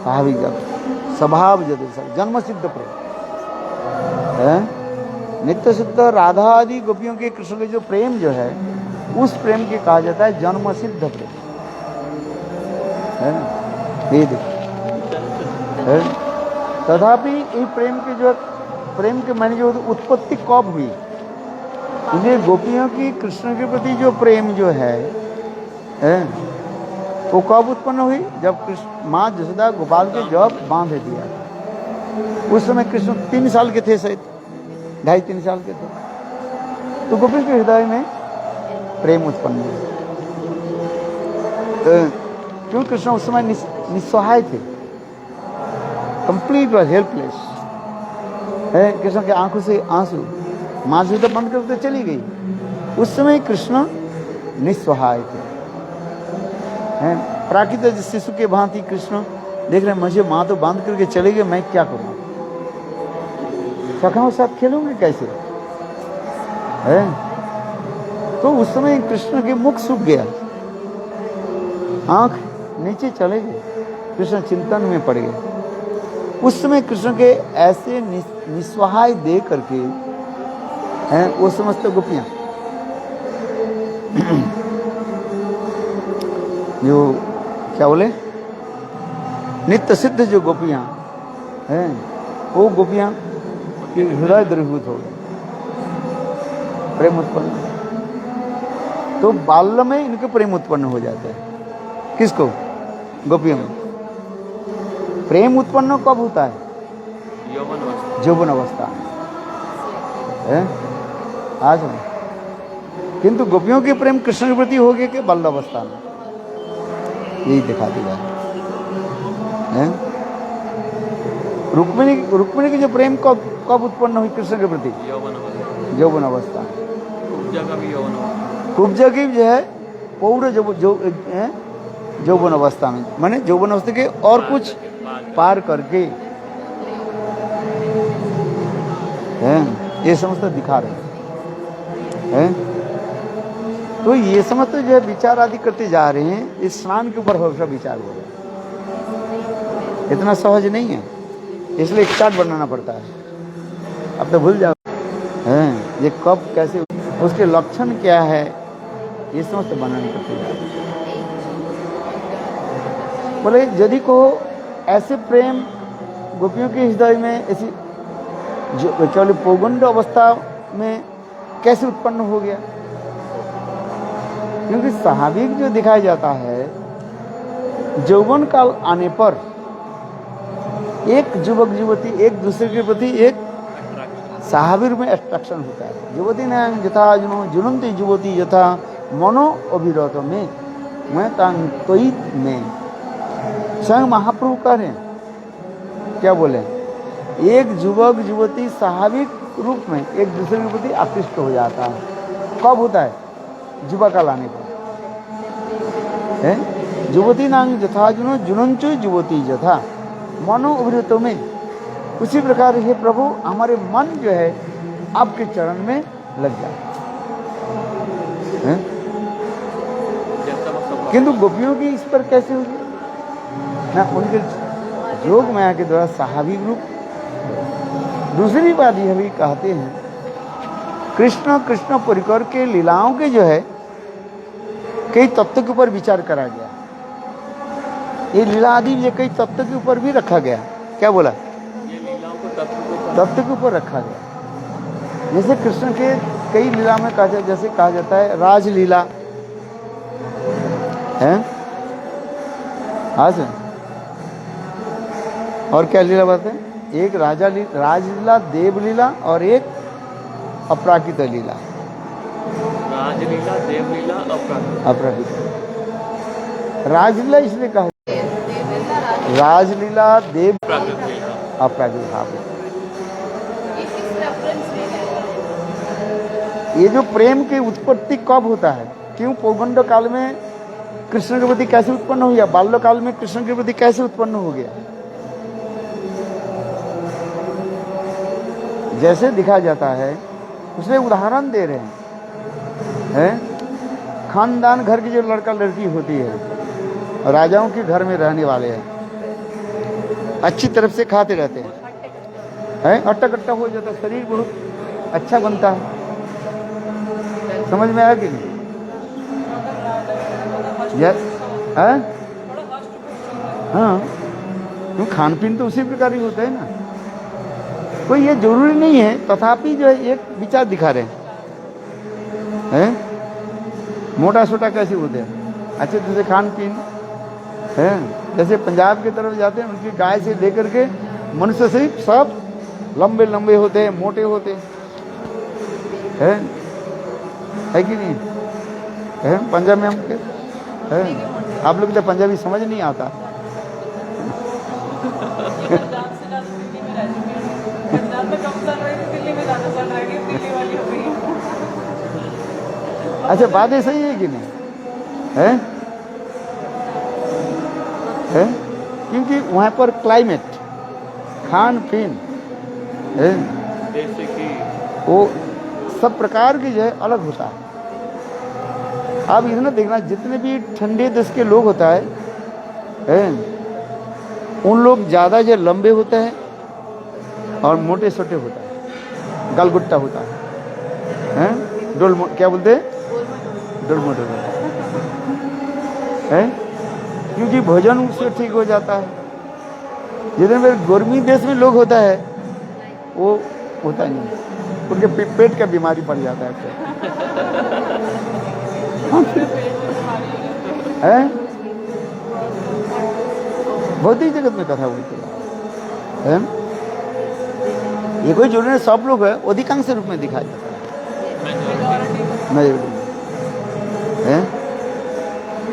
A: स्वाभाविक जातो स्वभाव जातो जन्म सिद्ध प्रेम है। नित्य सिद्ध राधा आदि गोपियों के कृष्ण के जो प्रेम जो है, उस प्रेम के कहा जाता है जन्म सिद्ध प्रेम है ना। ये देखिए, तथापि ये प्रेम के माने जो उत्पत्ति कब हुई? इसलिए गोपियों की कृष्ण के प्रति जो प्रेम जो है वो कब उत्पन्न हुई? जब कृष्ण माँ जसोदा गोपाल के जब बांध दिया, उस समय कृष्ण 3 साल के थे, शायद 2.5-3 साल के थे। तो गोपियों के हृदय में प्रेम उत्पन्न हुआ। क्यों? कृष्ण उस समय निस्सहाय थे, कंप्लीट वॉज हेल्पलेस है। कृष्ण के आंखों से आंसू, माँ जसोदा बंद करके चली गई। उस समय कृष्ण निस्सहाय थे, हैं? प्राकृतिक शिशु के भांति कृष्ण देख रहे, मुझे माँ तो बांध करके चले गए, मैं क्या करूँ? सखाओं साथ खेलूंगे कैसे है? तो उस समय कृष्ण के मुख सूख गया, आंख नीचे चले गए, कृष्ण चिंतन में पड़ गए। उस समय कृष्ण के ऐसे निस्सहाय दे करके हैं वो समस्त गोपियां जो क्या बोले, नित्य सिद्ध जो गोपियां हैं, वो गोपियां के हृदय द्रवीभूत हो गए, प्रेम उत्पन्न। तो बाल्य में इनके प्रेम उत्पन्न हो जाते हैं। किसको? गोपियों में। प्रेम उत्पन्न कब होता है? यौवन अवस्था है। आज में किंतु गोपियों के प्रेम कृष्ण के प्रति हो गए कि बाल्य अवस्था में, यही दिखा दिया है। रुक्मिणी की जो प्रेम कब उत्पन्न हुई कृष्ण के प्रति? यौवन अवस्था।
C: कुब्जा का भी यौवन अवस्था।
A: कुब्जा की जो है पौर यौवन अवस्था में, माने यौवन अवस्था के और कुछ पार करके है, ये समझते दिखा रहे हैं। तो ये समझते जो है विचार आदि करते जा रहे हैं, इस स्नान के ऊपर हमेशा विचार हो रहा है। इतना सहज नहीं है, इसलिए एक चार्ट बनाना पड़ता है। अब तो भूल जाओ हैं ये कब कैसे, उसके लक्षण क्या है, ये समस्त बनाने पड़ते जा रहे हैं। बोले यदि को ऐसे प्रेम गोपियों के हृदय में ऐसी जो केवल पौगंड अवस्था में कैसे उत्पन्न हो गया, क्योंकि स्वाभाविक जो दिखाया जाता है यौवन काल आने पर एक युवक युवती एक दूसरे के प्रति एक स्वाभाविक में अट्रैक्शन होता है। युवती ने यथा जुनंती युवती यथा मनो अभिरत में मैं तांतोई में, स्वयं महाप्रभु कह रहे हैं, क्या बोले, एक युवक युवती स्वाभाविक रूप में एक दूसरे के प्रति आकृष्ट हो जाता है। कब होता है, युवा काल आने पर है। युवती नांग यथा जुनंचो युवती यथा मनो अभिरतो में, उसी प्रकार हे प्रभु हमारे मन जो है आपके चरण में लग जाए। किंतु गोपियों की इस पर कैसे होगी ना, उनके योग माया के द्वारा स्वाभाविक रूप। दूसरी बात यह भी कहते हैं, कृष्ण कृष्ण परिकर के लीलाओं के जो है कई तत्व के ऊपर विचार करा गया। ये लीला आदि ये कई तत्व के ऊपर भी रखा गया। क्या बोला,
C: ये लीलाओं को
A: तत्व के ऊपर रखा गया। जैसे कृष्ण के कई लीला में कहा जाए, जैसे कहा जाता है राजलीला है, आज और क्या लीला बात है, एक राजलीला देवलीला और एक अपराकित लीला।
C: राजलीला देवलीला
A: अपराकित राजलीला इसलिए कहा राजलीला देव अपराकित भाव। ये जो प्रेम की उत्पत्ति कब होता है, क्यों पौगंड काल में कृष्ण के प्रति कैसे उत्पन्न हो गया, बाल्य काल में कृष्ण के प्रति कैसे उत्पन्न हो गया, जैसे दिखाया जाता है उसमें उदाहरण दे रहे हैं। खानदान घर की जो लड़का लड़की होती है, राजाओं के घर में रहने वाले हैं, अच्छी तरफ से खाते रहते हैं, अट्टा कट्टा हो जाता है, शरीर बहुत अच्छा बनता है। समझ में आया कि नहीं? हाँ, क्यों खान पीन तो उसी प्रकार ही होता है ना। कोई ये जरूरी नहीं है, तथापि जो है एक विचार दिखा रहे हैं। मोटा सोटा कैसे होते हैं, अच्छे जैसे खान पीन है। जैसे पंजाब की तरफ जाते हैं, उनकी गाय से लेकर के मनुष्य से सब लंबे लंबे होते हैं, मोटे होते हैं, है कि नहीं है? पंजाब में हम है, आप लोग तो पंजाबी समझ नहीं आता। अच्छा, बात सही है कि नहीं है? क्योंकि वहाँ पर क्लाइमेट, खान पीन वो सब प्रकार की जो है अलग होता है। आप इतना देखना, जितने भी ठंडे देश के लोग होता है उन लोग ज़्यादा जो लंबे होते हैं और मोटे छोटे होता है, गलगुट्टा होता है, क्या बोलते हैं, डोलमोट होता है, क्योंकि भोजन उससे ठीक हो जाता है। जितने भी गर्मी देश में लोग होता है वो होता नहीं, उनके पेट का बीमारी पड़ जाता है। भौतिक जगत में कथा बोलते हैं। ये कोई जरूरी सब लोग है, अधिकांश रूप में दिखाया जाता है।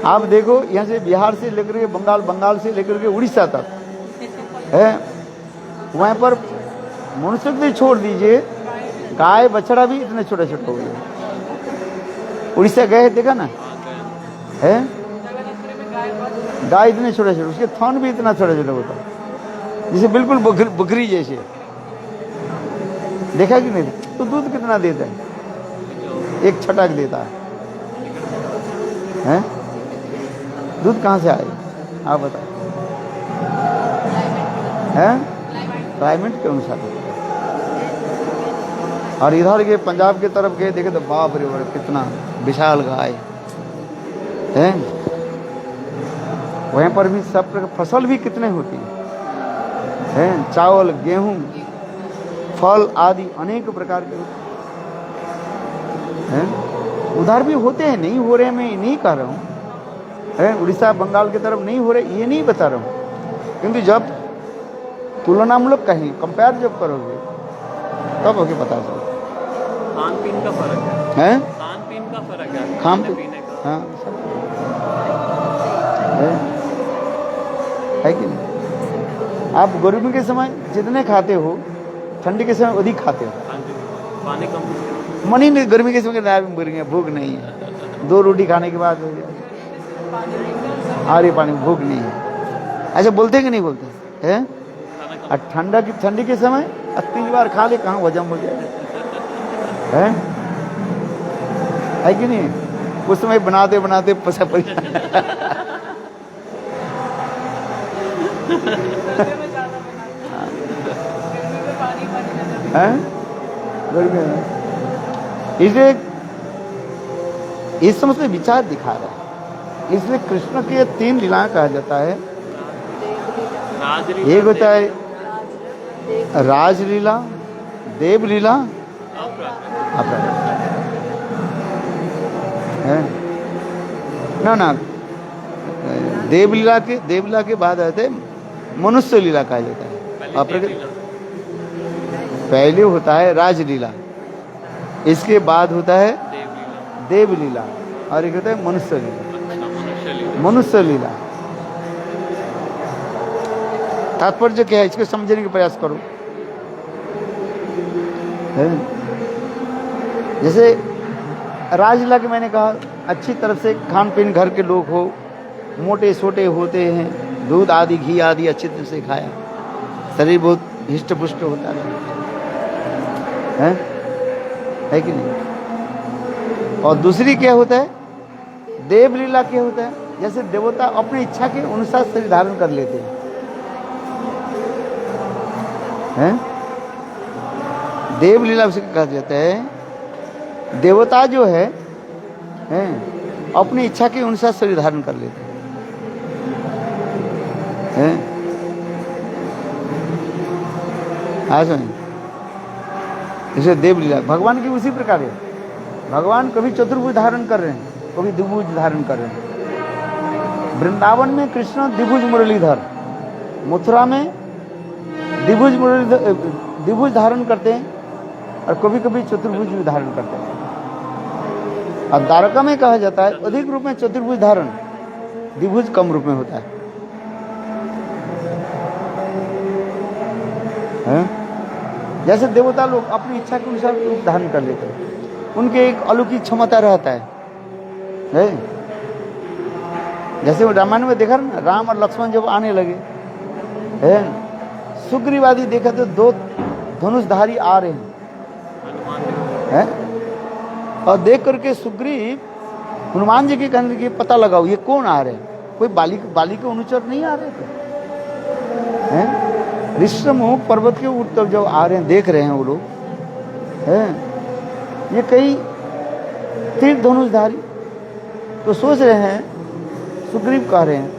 A: आप देखो यहाँ से बिहार से लेकर के बंगाल, बंगाल से लेकर के उड़ीसा तक है, वहाँ पर मनुष्य भी छोड़ दीजिए, गाय बछड़ा भी इतने छोटे छोटे हो गए उड़ीसा गए देखा ना
C: हाँ, गए।
A: है? गाय इतने छोटे छोटे, उसके थन भी इतना छोटे छोटे होता है, जैसे बिल्कुल बकरी जैसे। देखा कि नहीं? तो दूध कितना देता है? एक छटाक देता है? दूध कहाँ से आएगा आप बताओ? हैं? क्लाइमेट के अनुसार। और इधर के पंजाब के तरफ गए देखे तो बाप रे बाप कितना विशाल गाय है। वहीं पर भी सब प्रकार फसल भी कितने होती है, चावल, गेहूं, फल आदि अनेक प्रकार के होते हैं। उधर भी होते हैं, नहीं हो रहे, मैं नहीं कह रहा हूँ है, उड़ीसा बंगाल की तरफ नहीं हो रहे ये नहीं बता रहा हूँ, किंतु जब तुलनामूलक कहीं कंपेयर जब करोगे तब होके पता चलता
C: खान पीन का फर्क
A: है।
C: खान पीन का फर्क है,
A: खान
C: खाने पीने का।
A: हाँ सब है कि नहीं? आप गर्मी के समय जितने खाते हो ठंडी के समय अधिक खाते हो।
C: हाँ जी, पानी कम।
A: मन ही नहीं, गर्मी के समय ना भी भूख नहीं है, 2 रोटी खाने के बाद हो गया अरे पानी भूख नहीं है, ऐसे बोलते हैं कि नहीं बोलते हैं? और ठंडी के समय 3 बार खा ले कहाँ हजम हो जाए है कि नहीं? उस समय बनाते बनाते पसा पड़ इसलिए इस समझ में विचार दिखा रहा है। इसलिए कृष्ण के 3 लीला कहा जाता है।
C: राजलीला,
A: एक होता है राजलीला, देवलीला, अपराध है ना। देवलीला के बाद आते मनुष्य लीला कहा जाता है। अपराध पहले होता है राजलीला, इसके बाद होता है देवलीला, और एक होता है मनुष्य लीला। मनुष्य लीला तात्पर्य क्या है इसको समझने का प्रयास करो। जैसे राजलीला के मैंने कहा अच्छी तरफ से खान पीन घर के लोग हो, मोटे छोटे होते हैं, दूध आदि घी आदि अच्छी तरह से खाया, शरीर बहुत हिष्ट पुष्ट होता है कि नहीं? और दूसरी क्या होता है? देवलीला क्या होता है? जैसे देवता अपनी इच्छा के अनुसार शरीर धारण कर लेते हैं। देवलीला उसे कहा जाता है। देवता जो है अपनी इच्छा के अनुसार शरीर धारण कर लेते हैं। इसे देवलीला भगवान की उसी प्रकार है। भगवान कभी चतुर्भुज धारण कर रहे हैं, कभी द्विभुज धारण कर रहे हैं। वृंदावन में कृष्ण द्विभुज मुरलीधर, मथुरा में द्विभुज धारण करते हैं और कभी कभी चतुर्भुज भी धारण करते हैं। और द्वारका में कहा जाता है अधिक रूप में चतुर्भुज धारण, द्विभुज कम रूप में होता है। जैसे देवता लोग अपनी इच्छा के अनुसार रूप धारण कर लेते हैं, उनके एक अलौकिक क्षमता रहता है। जैसे वो रामायण में देखा ना, राम और लक्ष्मण जब आने लगे सुग्रीव आदि देखा तो 2 धनुषधारी आ रहे हैं, और देख करके सुग्रीव हनुमान जी के कहने के पता लगाओ ये कौन आ रहे हैं, कोई बाली के अनुचर नहीं आ रहे थे। ऋषिमुख पर्वत के ऊपर जब आ रहे हैं, देख रहे हैं वो लोग ये कई तीर धनुषधारी, तो सोच रहे हैं सुग्रीव कह रहे हैं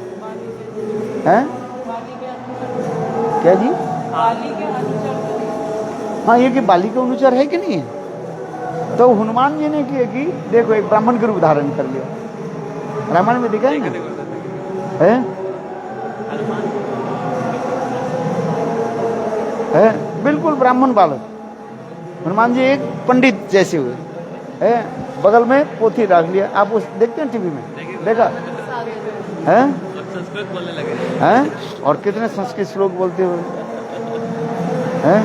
A: क्या जी? हाँ, ये कि बाली का अनुचर है कि नहीं है? तो हनुमान जी ने किया कि देखो एक ब्राह्मण के रूप धारण कर लिया। रामायण में दिखा है बिल्कुल ब्राह्मण बालक। हनुमान जी एक पंडित जैसे हुए बगल में पोथी रख लिया। आप उस देखते हैं टीवी में, देखा है?
C: संस्कृत बोलने लगे
A: हैं? और कितने संस्कृत श्लोक बोलते हुए हैं।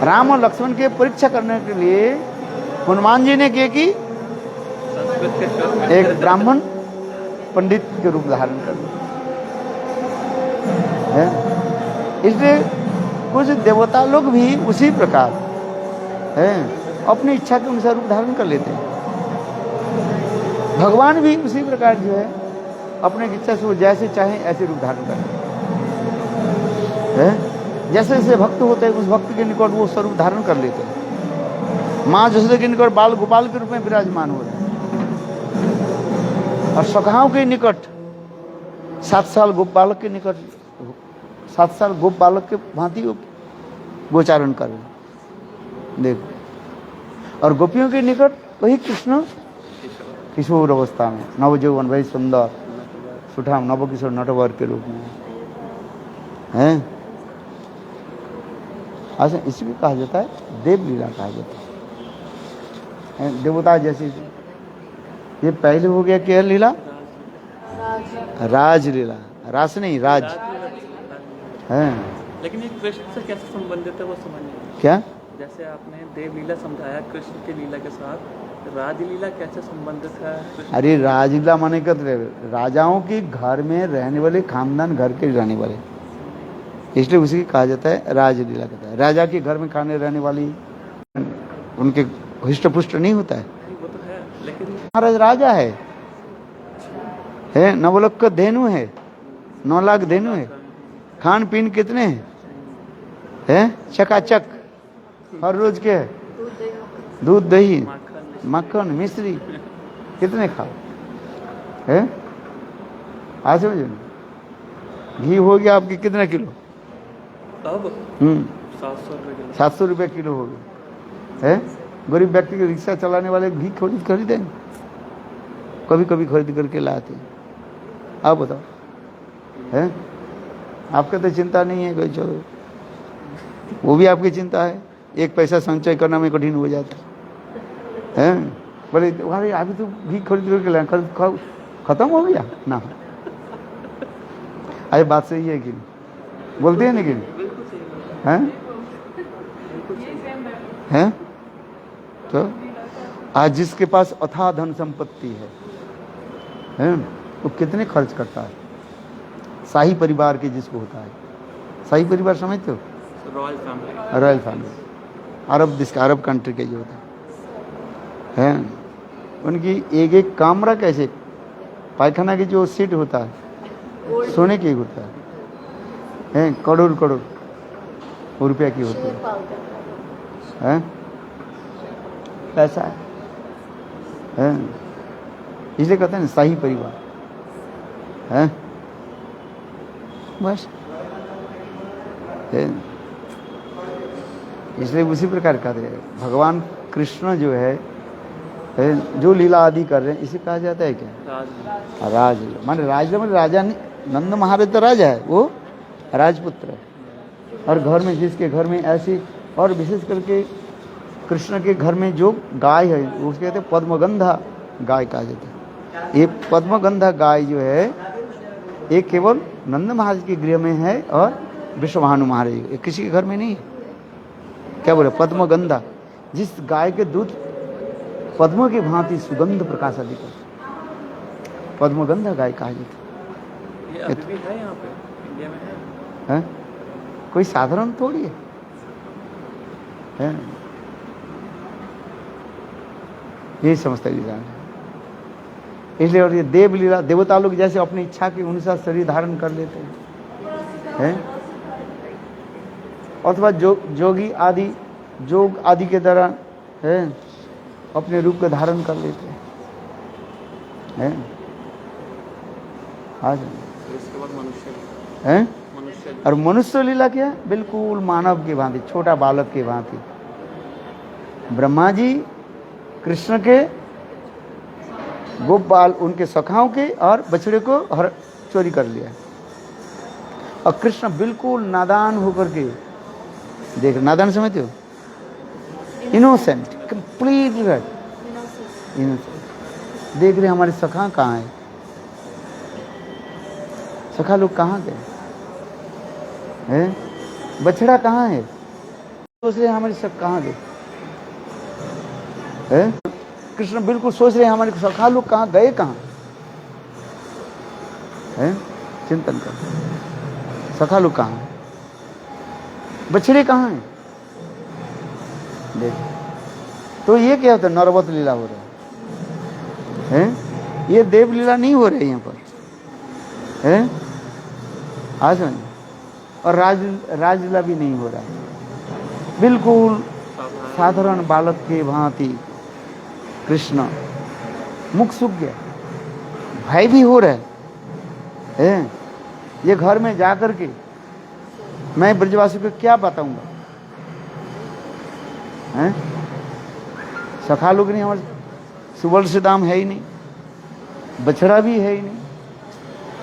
A: राम और लक्ष्मण के परीक्षा करने के लिए हनुमान जी ने किए कि
C: संस्कृत के श्लोक में
A: एक ब्राह्मण पंडित के रूप धारण कर लिया है। इसलिए कुछ देवता लोग भी उसी प्रकार है अपनी इच्छा के अनुसार रूप धारण कर लेते हैं। भगवान भी उसी प्रकार जो है अपने इच्छा से वो जैसे चाहे ऐसे रूप धारण कर लेते हैं। जैसे जैसे भक्त होते हैं उस भक्त के निकट वो स्वरूप धारण कर लेते हैं। माँ जसोदा के निकट बाल गोपाल के रूप में विराजमान हो रहे हैं और सखाओं के निकट 7 साल गोप बालक के निकट 7 साल गोप बालक के भांति गोचारण कर रहे हैं। देखो और गोपियों के निकट वही कृष्ण किशोर अवस्था में नवजौवन वही सुंदर सुठाम नव किशोर नटवर के रूप में हैं। अच्छा इसलिए कहा जाता है देव लीला कहा जाता है देवता जैसी। ये पहले हो गया क्या लीला? राज लीला। रास नहीं राज है।
C: लेकिन ये कृष्ण से कैसे संबंधित है वो समझ नहीं आया।
A: क्या?
C: जैसे आपने देव लीला समझाया कृष्ण की लीला के साथ, राजलीला कैसे संबंधित है कृष्ण?
A: अरे राजलीला माने कहते राजाओं के घर में रहने वाले खानदान घर के रहने वाले, इसलिए उसी कहा जाता है राजलीला कहता है। राजा के घर में खाने रहने वाली उनके हिष्ट पुष्ट नहीं होता है।
C: वो तो है लेकिन
A: महाराज राजा है 9 लाख का धेनु है 9 लाख धेनु है। खान पीन कितने हैं चकाचक हर रोज के दूध दही मक्खन मिश्री कितने खाओ है। आज समझो घी हो गया आपके कितना किलो?
C: अब 700 रुपये किलो।
A: 700 रुपये किलो हो गया है। गरीब व्यक्ति के रिक्शा चलाने वाले घी खरीदे कभी कभी खरीद करके लाते हैं। आप बताओ है आपका तो चिंता नहीं है कोई चलो वो भी आपकी चिंता है। एक पैसा संचय करना में कठिन हो जाता है। बोले अरे अभी तो घी खरीद करके लाए खत्म हो गया ना। अरे बात सही है कि बोलते हैं लेकिन हैं तो आज जिसके पास अथाह धन संपत्ति है वो कितने खर्च करता है। शाही परिवार के जिसको होता है शाही परिवार समझते हो? रॉयल फैमिली अरब कंट्री के जो होता है उनकी एक एक कमरा कैसे पायखाना की जो सीट होता है सोने की होता है करोड़ रुपया की होती है पैसा है इसलिए कहते हैं शाही परिवार है बस इसलिए उसी प्रकार कहते हैं भगवान कृष्ण जो है जो लीला आदि कर रहे हैं इसे कहा जाता है क्या? राजलीला माने राजा नंद महाराज तो राजा है वो राजपुत्र है। और घर में जिसके घर में ऐसी और विशेष करके कृष्ण के घर में जो गाय है उसके कहते हैं पद्मगंधा गाय कहा जाता है। ये पद्मगंधा गाय जो है ये केवल नंद महाराज के गृह में है और विश्वभानु महाराज किसी के घर में नहीं है। क्या बोले पद्मगंधा जिस गाय के दूध पद्म की भांति सुगंध प्रकाश अधिक पद्मगंधा गाय कहा जाता
C: है। ये अभी भी है यहाँ पे इंडिया में है?
A: कोई साधारण थोड़ी है यही समझता लीला इसलिए। और ये देव लीला देवता लोग जैसे अपनी इच्छा के अनुसार शरीर धारण कर लेते हैं अथवा जोगी आदि जोग आदि के द्वारा अपने रूप को धारण कर लेते हैं आज
C: इसके बाद मनुष्य
A: और मनुष्य लीला क्या है? बिल्कुल मानव की भांति छोटा बालक की भांति। ब्रह्मा जी कृष्ण के गोप बाल उनके सखाओं के और बछड़े को चोरी कर लिया और कृष्ण बिल्कुल नादान होकर के देख नादान समझते हो इनोसेंट कंप्लीट इनोसेंट देख रहे हमारे सखा कहाँ है सखा लोग कहाँ गए बछड़ा कहाँ है दूसरे हमारे सब कहाँ गए है। कृष्ण बिल्कुल सोच रहे हैं हमारे सखा लोग कहाँ गए, कहाँ है, चिंतन कर, सखा लोग कहाँ हैं, बछड़े कहाँ हैं, देख। तो ये क्या होता है, नरवत लीला हो रहा है, ये देव लीला नहीं हो रही यहाँ पर है, आज और राजलीला भी नहीं हो रहा है, बिल्कुल साधारण बालक के भांति कृष्ण मुख सूख गया, भय भी हो रहा है। ये घर में जाकर के मैं ब्रजवासी को क्या बताऊंगा, हैं? सखा लोग नहीं, हमारे सुवर्ण से दाम है ही नहीं, बछड़ा भी है ही नहीं,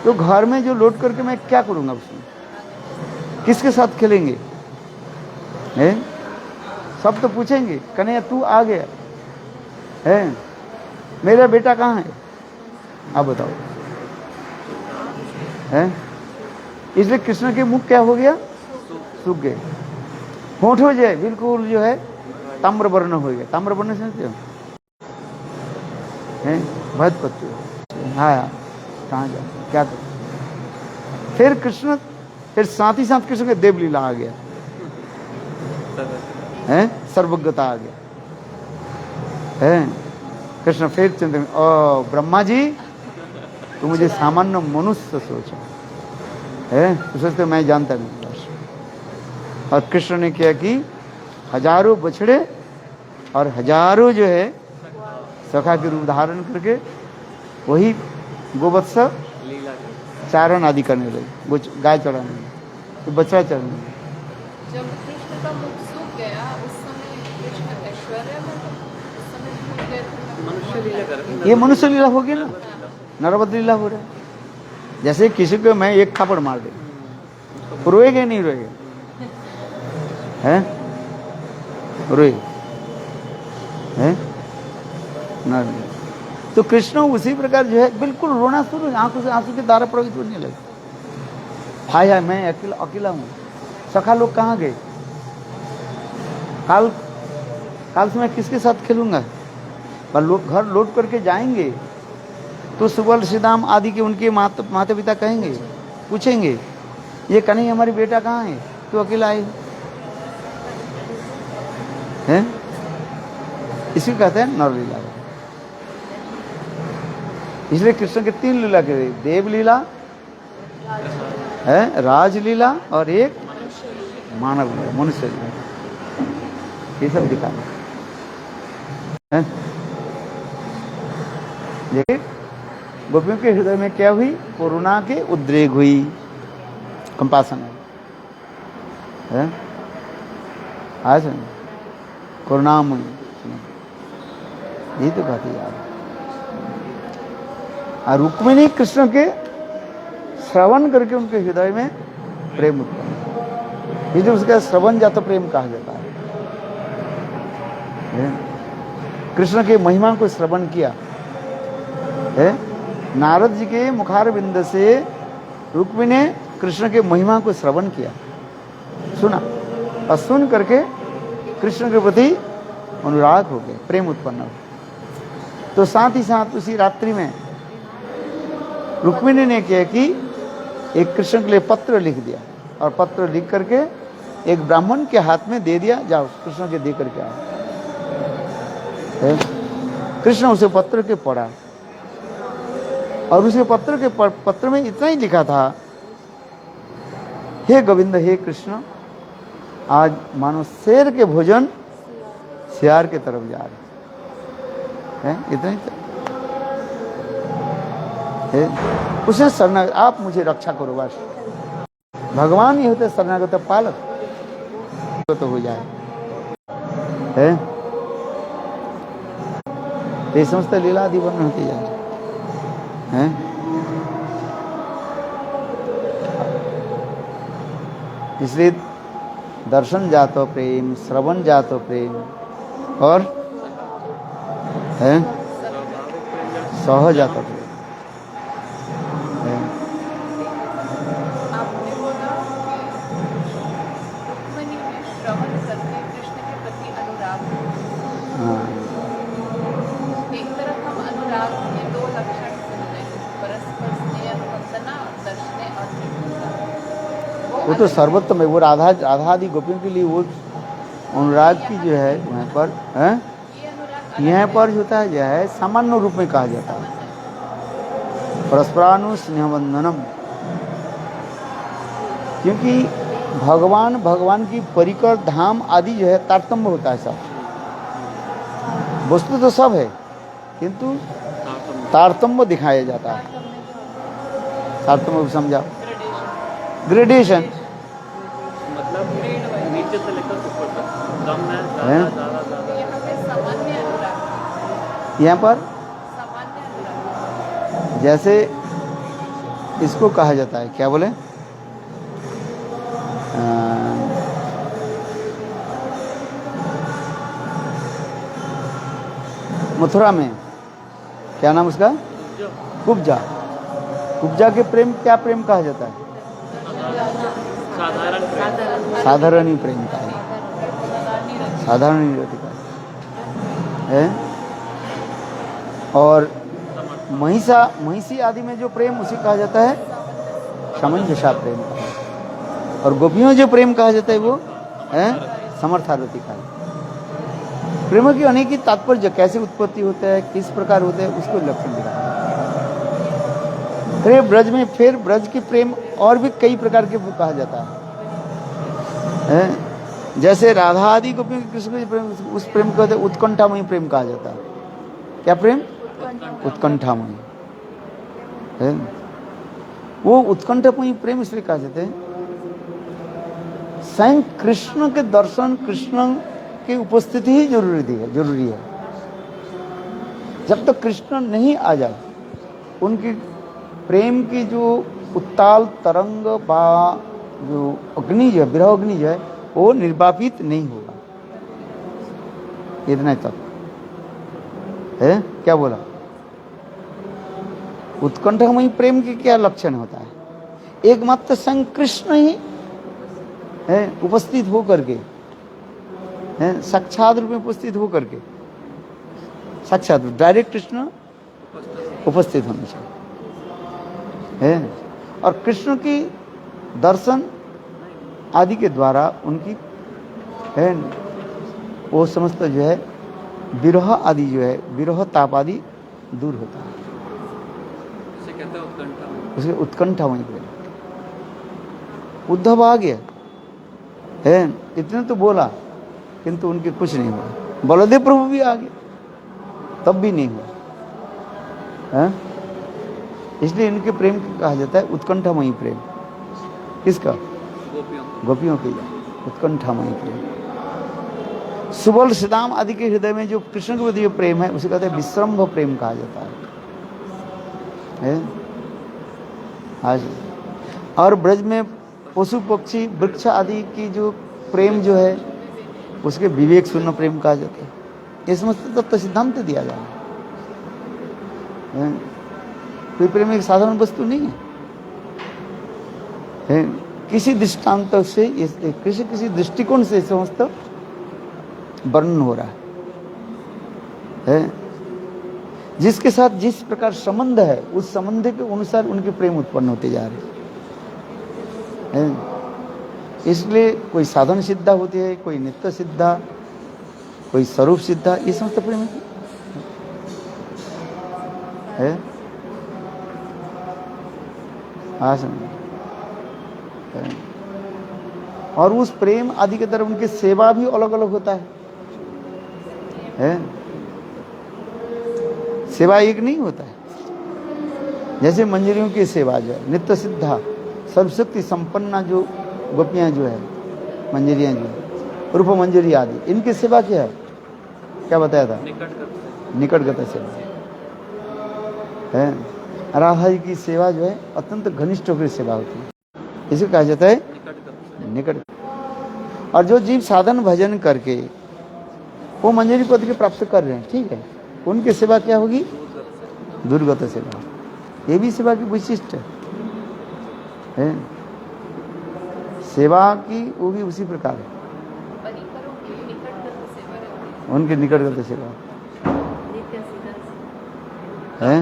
A: तो घर में जो लौट करके मैं क्या करूंगा, उसमें किसके साथ खेलेंगे, हैं? सब तो पूछेंगे कन्हैया तू आ गया है, मेरा बेटा कहाँ है, आप बताओ, है? इसलिए कृष्ण के मुख क्या हो गया, सूख गए, होंठ हो जाए बिल्कुल जो है ताम्र वर्ण हो गया, ताम्र वर्ण समझते हो, हैं? बहुत पत्ते, हाँ कहाँ जा क्या कर, फिर कृष्ण, फिर साथ ही साथ कृष्ण के देवलीला आ गया है, सर्वज्ञता आ गया है। कृष्ण फिर चिंतन, ओ ब्रह्मा जी तो मुझे सामान्य मनुष्य सोचा है, तो सोचते मैं जानता नहीं बस। और कृष्ण ने क्या कि हजारों बछड़े और हजारों जो है सखा के रूप धारण करके वही गोवत्स चारण आदि करने लगे, गाय चढ़ाने लगे, तो बछड़ा चढ़ने लगे।
B: जब कृष्ण का मुख सूख गया उस समय कृष्ण ऐश्वर्य में थे, उस समय भूल गए थे
C: मनुष्य लीला कर रहे हैं।
A: ये मनुष्य लीला हो गया ना, नरवत लीला हो रहा है। जैसे किसी को मैं एक थप्पड़ मार दे, रोएगा नहीं रोएगा, है रोएगा, है ना। तो कृष्ण उसी प्रकार जो है बिल्कुल रोना शुरू, आंखों से आंसू की धारा प्रवाहित होने लगी, हाय हाय मैं अकेला अकेला हूँ, सखा लोग कहाँ गए, काल से मैं किसके साथ खेलूंगा, पर लोग घर लौट करके जाएंगे तो सुबल श्रीदाम आदि के उनके माता पिता कहेंगे, पूछेंगे ये कन्हैया हमारी बेटा कहाँ है, तो अकेला आए हैं। इसी कहते हैं नर लीला। इसलिए कृष्ण के 3 लीला के, देव लीला है, राजलीला और एक मानव लीला, मनुष्य लीला, ये सब दिखाना है। देखिए गोपियों के हृदय में क्या हुई, करुणा के उद्रेक हुई, कंपासन है, आज करुणामय, यही तो कहती यार। और रुक्मिणी कृष्ण के श्रवण करके उनके हृदय में प्रेम उत्पन्न, ये जो उसका श्रवण जात प्रेम कहा जाता है। कृष्ण के महिमा को श्रवण किया है, नारद जी के मुखार बिंद से रुक्मिणी ने कृष्ण के महिमा को श्रवण किया, सुना, और सुन करके कृष्ण के प्रति अनुराग हो गए, प्रेम उत्पन्न हो। तो साथ ही साथ उसी रात्रि में रुक्मिणी ने किया कि एक कृष्ण के लिए पत्र लिख दिया, और पत्र लिख करके एक ब्राह्मण के हाथ में दे दिया, जाओ कृष्ण के दे करके आओ। कृष्ण उसे पत्र के पढ़ा, और उसे पत्र में इतना ही लिखा था, हे गोविंद, हे कृष्ण, आज मानो शेर के भोजन सियार के तरफ जा रहे हैं, इतना ही है। उसे शरणागत, आप मुझे रक्षा करो बस, भगवान ही होते शरणागत पालक, तो हो जाए है। ये समस्त लीला आदि वर्ण होती जाए हैं। इसलिए दर्शन जातो प्रेम, श्रवण जातो प्रेम, और है सह जातो प्रेम है।
B: आपने बोला रुक्मिणी में श्रवण करके कृष्ण के प्रति अनुराग,
A: हाँ वो तो सर्वोत्तम है। वो राधा राधा आदि गोपियों के लिए वो अनुराग की जो है यहाँ पर है,
B: ये अनुराग
A: यहाँ पर जो होता है जो है सामान्य रूप में कहा जाता है परस्परानु स्नेहबंधनम, क्योंकि भगवान की परिकर धाम आदि जो है तारतम्य होता है। सब वस्तु तो सब है किंतु तारतम्य दिखाया जाता है। तारतम्य को समझाओ। ग्रेडेशन
C: मतलब नीचे से लेकर ऊपर तक कम है,
A: हैं?
C: ज़्यादा ज़्यादा
B: यहाँ पे सामान्य अनुराग,
A: यहाँ पर
B: सामान्य अनुराग,
A: जैसे इसको कहा जाता है क्या बोले मथुरा में क्या नाम उसका,
C: जो
A: कुब्जा। कुब्जा के प्रेम क्या प्रेम कहा जाता है?
C: साधारण प्रेम,
A: साधारण ही प्रेम कहा जाता है। साधारण ही रतिका है। और महिषी आदि में जो प्रेम उसे कहा जाता है सामंजस्य प्रेम कहा जाता है। और गोपियों जो प्रेम कहा जाता है वो है समर्थारति का। प्रेम की अनेक ही तात्पर्य, कैसे उत्पत्ति होता है, किस प्रकार होता है, उसको लक्षण दिखाया। फिर ब्रज में फिर ब्रज की प्रेम और भी कई प्रकार के कहा जाता है। जैसे राधा आदि गोपियों के कृष्ण के प्रेम, उस प्रेम को उत्कंठामयी प्रेम कहा जाता है। क्या प्रेम? उत्कंठामयी है। वो उत्कंठामयी प्रेम इसलिए कहा जाता है स्वयं कृष्ण के दर्शन, कृष्ण की उपस्थिति ही जरूरी है। जब तक कृष्ण नहीं आ जाए उनकी प्रेम की जो उत्ताल तरंग बा जो अग्नि जो है, विरह अग्नि जो है, वो निर्वापित नहीं होगा। इतना तक है। क्या बोला? उत्कंठामयी प्रेम के क्या लक्षण होता है? एकमात्र स्वयं कृष्ण ही है उपस्थित होकर के, है साक्षात रूप में उपस्थित होकर के, साक्षात डायरेक्ट कृष्ण उपस्थित होने चाहिए है। और कृष्ण की दर्शन आदि के द्वारा उनकी है वो समस्त जो है विरह आदि जो है, विरह ताप आदि दूर होता है।
C: इसे कहते हैं उत्कंठा।
A: उसके उत्कंठा वहीं पे उद्धव आ गया है, इतने तो बोला किंतु उनके कुछ नहीं हुआ। बलदेव प्रभु भी आ गए तब भी नहीं हुआ है। इसलिए इनके प्रेम कहा जाता है उत्कंठामयी प्रेम। किसका? गोपियों के उत्कंठामयी प्रेम। सुबल श्रीदाम आदि के हृदय में जो कृष्ण के प्रति प्रेम है उसे कहते हैं विश्रम्भ प्रेम कहा जाता है। आज और ब्रज में पशु पक्षी वृक्ष आदि की जो प्रेम जो है उसके विवेक शून्य प्रेम कहा जाता है। ये समस्त तत्व सिद्धांत दिया जा रहा है। कोई प्रेम एक साधारण वस्तु नहीं है। किसी दृष्टांत से किसी दृष्टिकोण से समस्त वर्णन हो रहा है। जिसके साथ जिस प्रकार संबंध है उस संबंध के अनुसार उनके प्रेम उत्पन्न होते जा रहे हैं। इसलिए कोई साधन सिद्धा होती है, कोई नित्य सिद्धा, कोई स्वरूप सिद्धा, ये समस्त प्रेम है। और उस प्रेम आदि के तरफ उनकी सेवा भी अलग अलग होता है। सेवा एक नहीं होता है। जैसे मंजरियों की सेवा जो है नित्य सिद्धा सर्वशक्ति संपन्ना जो गोपियां जो है मंजरियां जो है रूप मंजरी आदि, इनकी सेवा क्या है? क्या बताया था? निकटगत सेवा है। राधा जी की सेवा जो है अत्यंत घनिष्ठ होकर सेवा होती है, इसे कहा जाता है निकट। और जो जीव साधन भजन करके वो मंजरी पद के प्राप्त कर रहे हैं, ठीक है, उनकी सेवा क्या होगी? दुर्गत सेवा। ये भी सेवा की विशिष्ट है। सेवा की वो भी उसी प्रकार है, उनके निकटगत सेवा है।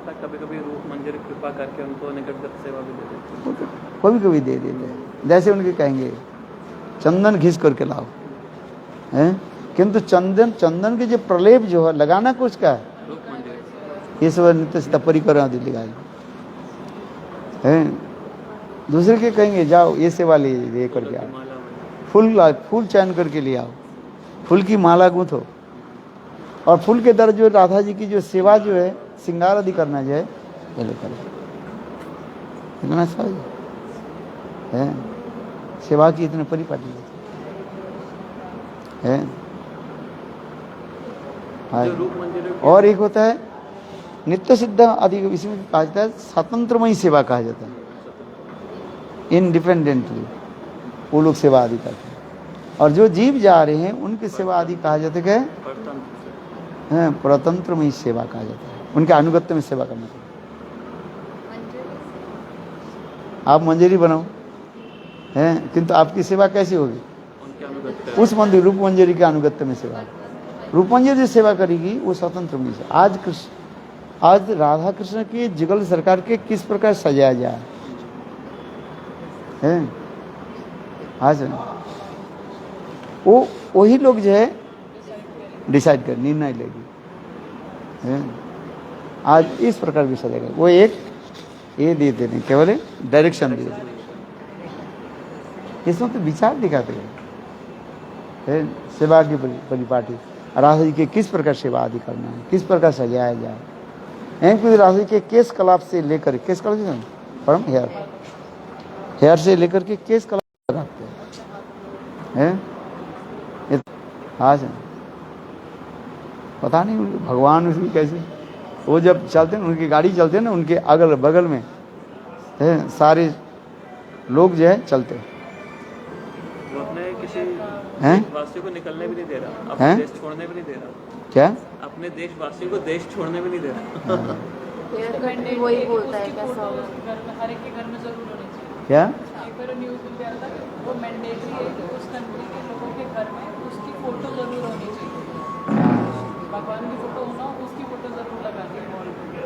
C: था कभी कभी रूप मंदिर कृपा करके उनको निकटगत सेवा भी दे देते
A: कभी कभी दे देते हैं, जैसे उनके कहेंगे चंदन घिस करके लाओ, हैं, किंतु चंदन के जो प्रलेप जो है लगाना कुछ का है,
C: रूप मंदिर
A: ये सब नित्य सीता परिकर आदि लगाए हैं। दूसरे के कहेंगे जाओ ये सेवा ले करके आओ,
C: माला में
A: फूल चयन करके ले आओ, फूल की माला गूंथो, और फूल के दर जो राधा जी की जो सेवा जो है श्रृंगार आदि करना जो है ये ले करो, इतना सहज है, सेवा की इतने परिपाटी है। हाँ।
C: जो रूप मंदिर
A: और एक होता है नित्य सिद्ध आदि, इसमें कहा जाता है स्वतंत्रमयी सेवा कहा जाता है, इंडिपेंडेंटली वो लोग सेवा आदि करते हैं, और जो जीव जा रहे हैं उनकी सेवा आदि कहा जाता है है परतंत्रमयी सेवा कहा जाता है, उनके अनुगत्य में सेवा करना चाहिए। आप मंजरी बनाओ हैं, किंतु आपकी सेवा कैसी होगी,
C: उनके अनुगत्य
A: उस मंदिर रूप मंजरी के अनुगत्य में सेवा, रूप मंजरी जो सेवा करेगी वो स्वतंत्र में से। आज राधा कृष्ण की जुगल सरकार के किस प्रकार सजाया जाए है, आज वो वही लोग जो है डिसाइड कर निर्णय लेगी है। आज इस प्रकार भी सजेगा, वो एक ये दे देने केवल डायरेक्शन दे देने, इसमें तो विचार दिखाते हैं सेवा की परिपाटी, राधा जी के किस प्रकार सेवा आदि करना है, किस प्रकार सजाया जाए हैं। कुछ राधा जी के केस कलाप से लेकर केस कलाप परम हेयर से लेकर के केस कलाप रखते हैं। आज पता नहीं भगवान उसकी कैसे, वो जब चलते हैं उनकी गाड़ी चलते हैं ना, उनके अगल बगल में है सारे लोग जो है चलते हैं,
C: वो अपने किसी
A: हैं?
C: देशवासी को निकलने भी नहीं दे रहा, अपने
A: हैं?
C: देश छोड़ने भी नहीं दे रहा,
A: क्या
C: अपने देशवासी को देश छोड़ने भी नहीं दे रहा।
B: वही बोलता है कैसा होगा।
D: घर में हर एक के घर में जरूर होनी चाहिए।
A: क्या
D: एक बार न्यूज़ में क्या था कि वो मैंडेटरी है कि उस कंट्री के लोगों के घर में उसकी फोटो जरूर होनी चाहिए, भगवान की फोटो होना, उसकी फोटो जरूर लगानी है वॉल पे।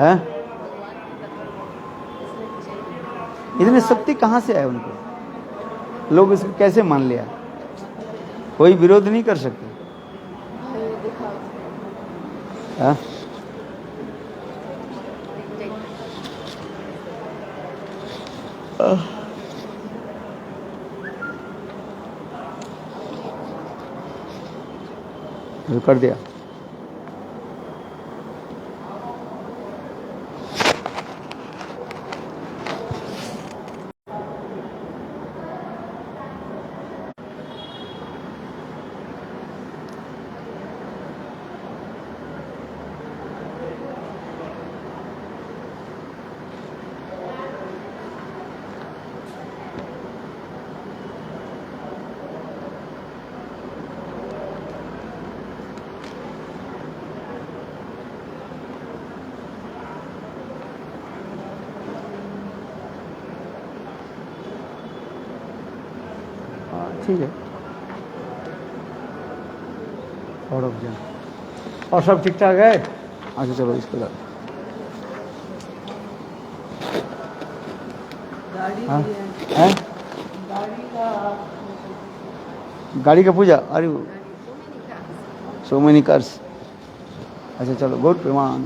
A: है? इतनी शक्ति कहाँ से आए उनको, लोग इसको कैसे मान लिया, कोई विरोध नहीं कर सकते। हाँ? कर दिया। ठीक है, और सब ठीक ठाक है। अच्छा चलो इसको हाँ? हैं? गाड़ी का पूजा, अरे सो मेनी कार्स। अच्छा चलो गुड प्रमाण।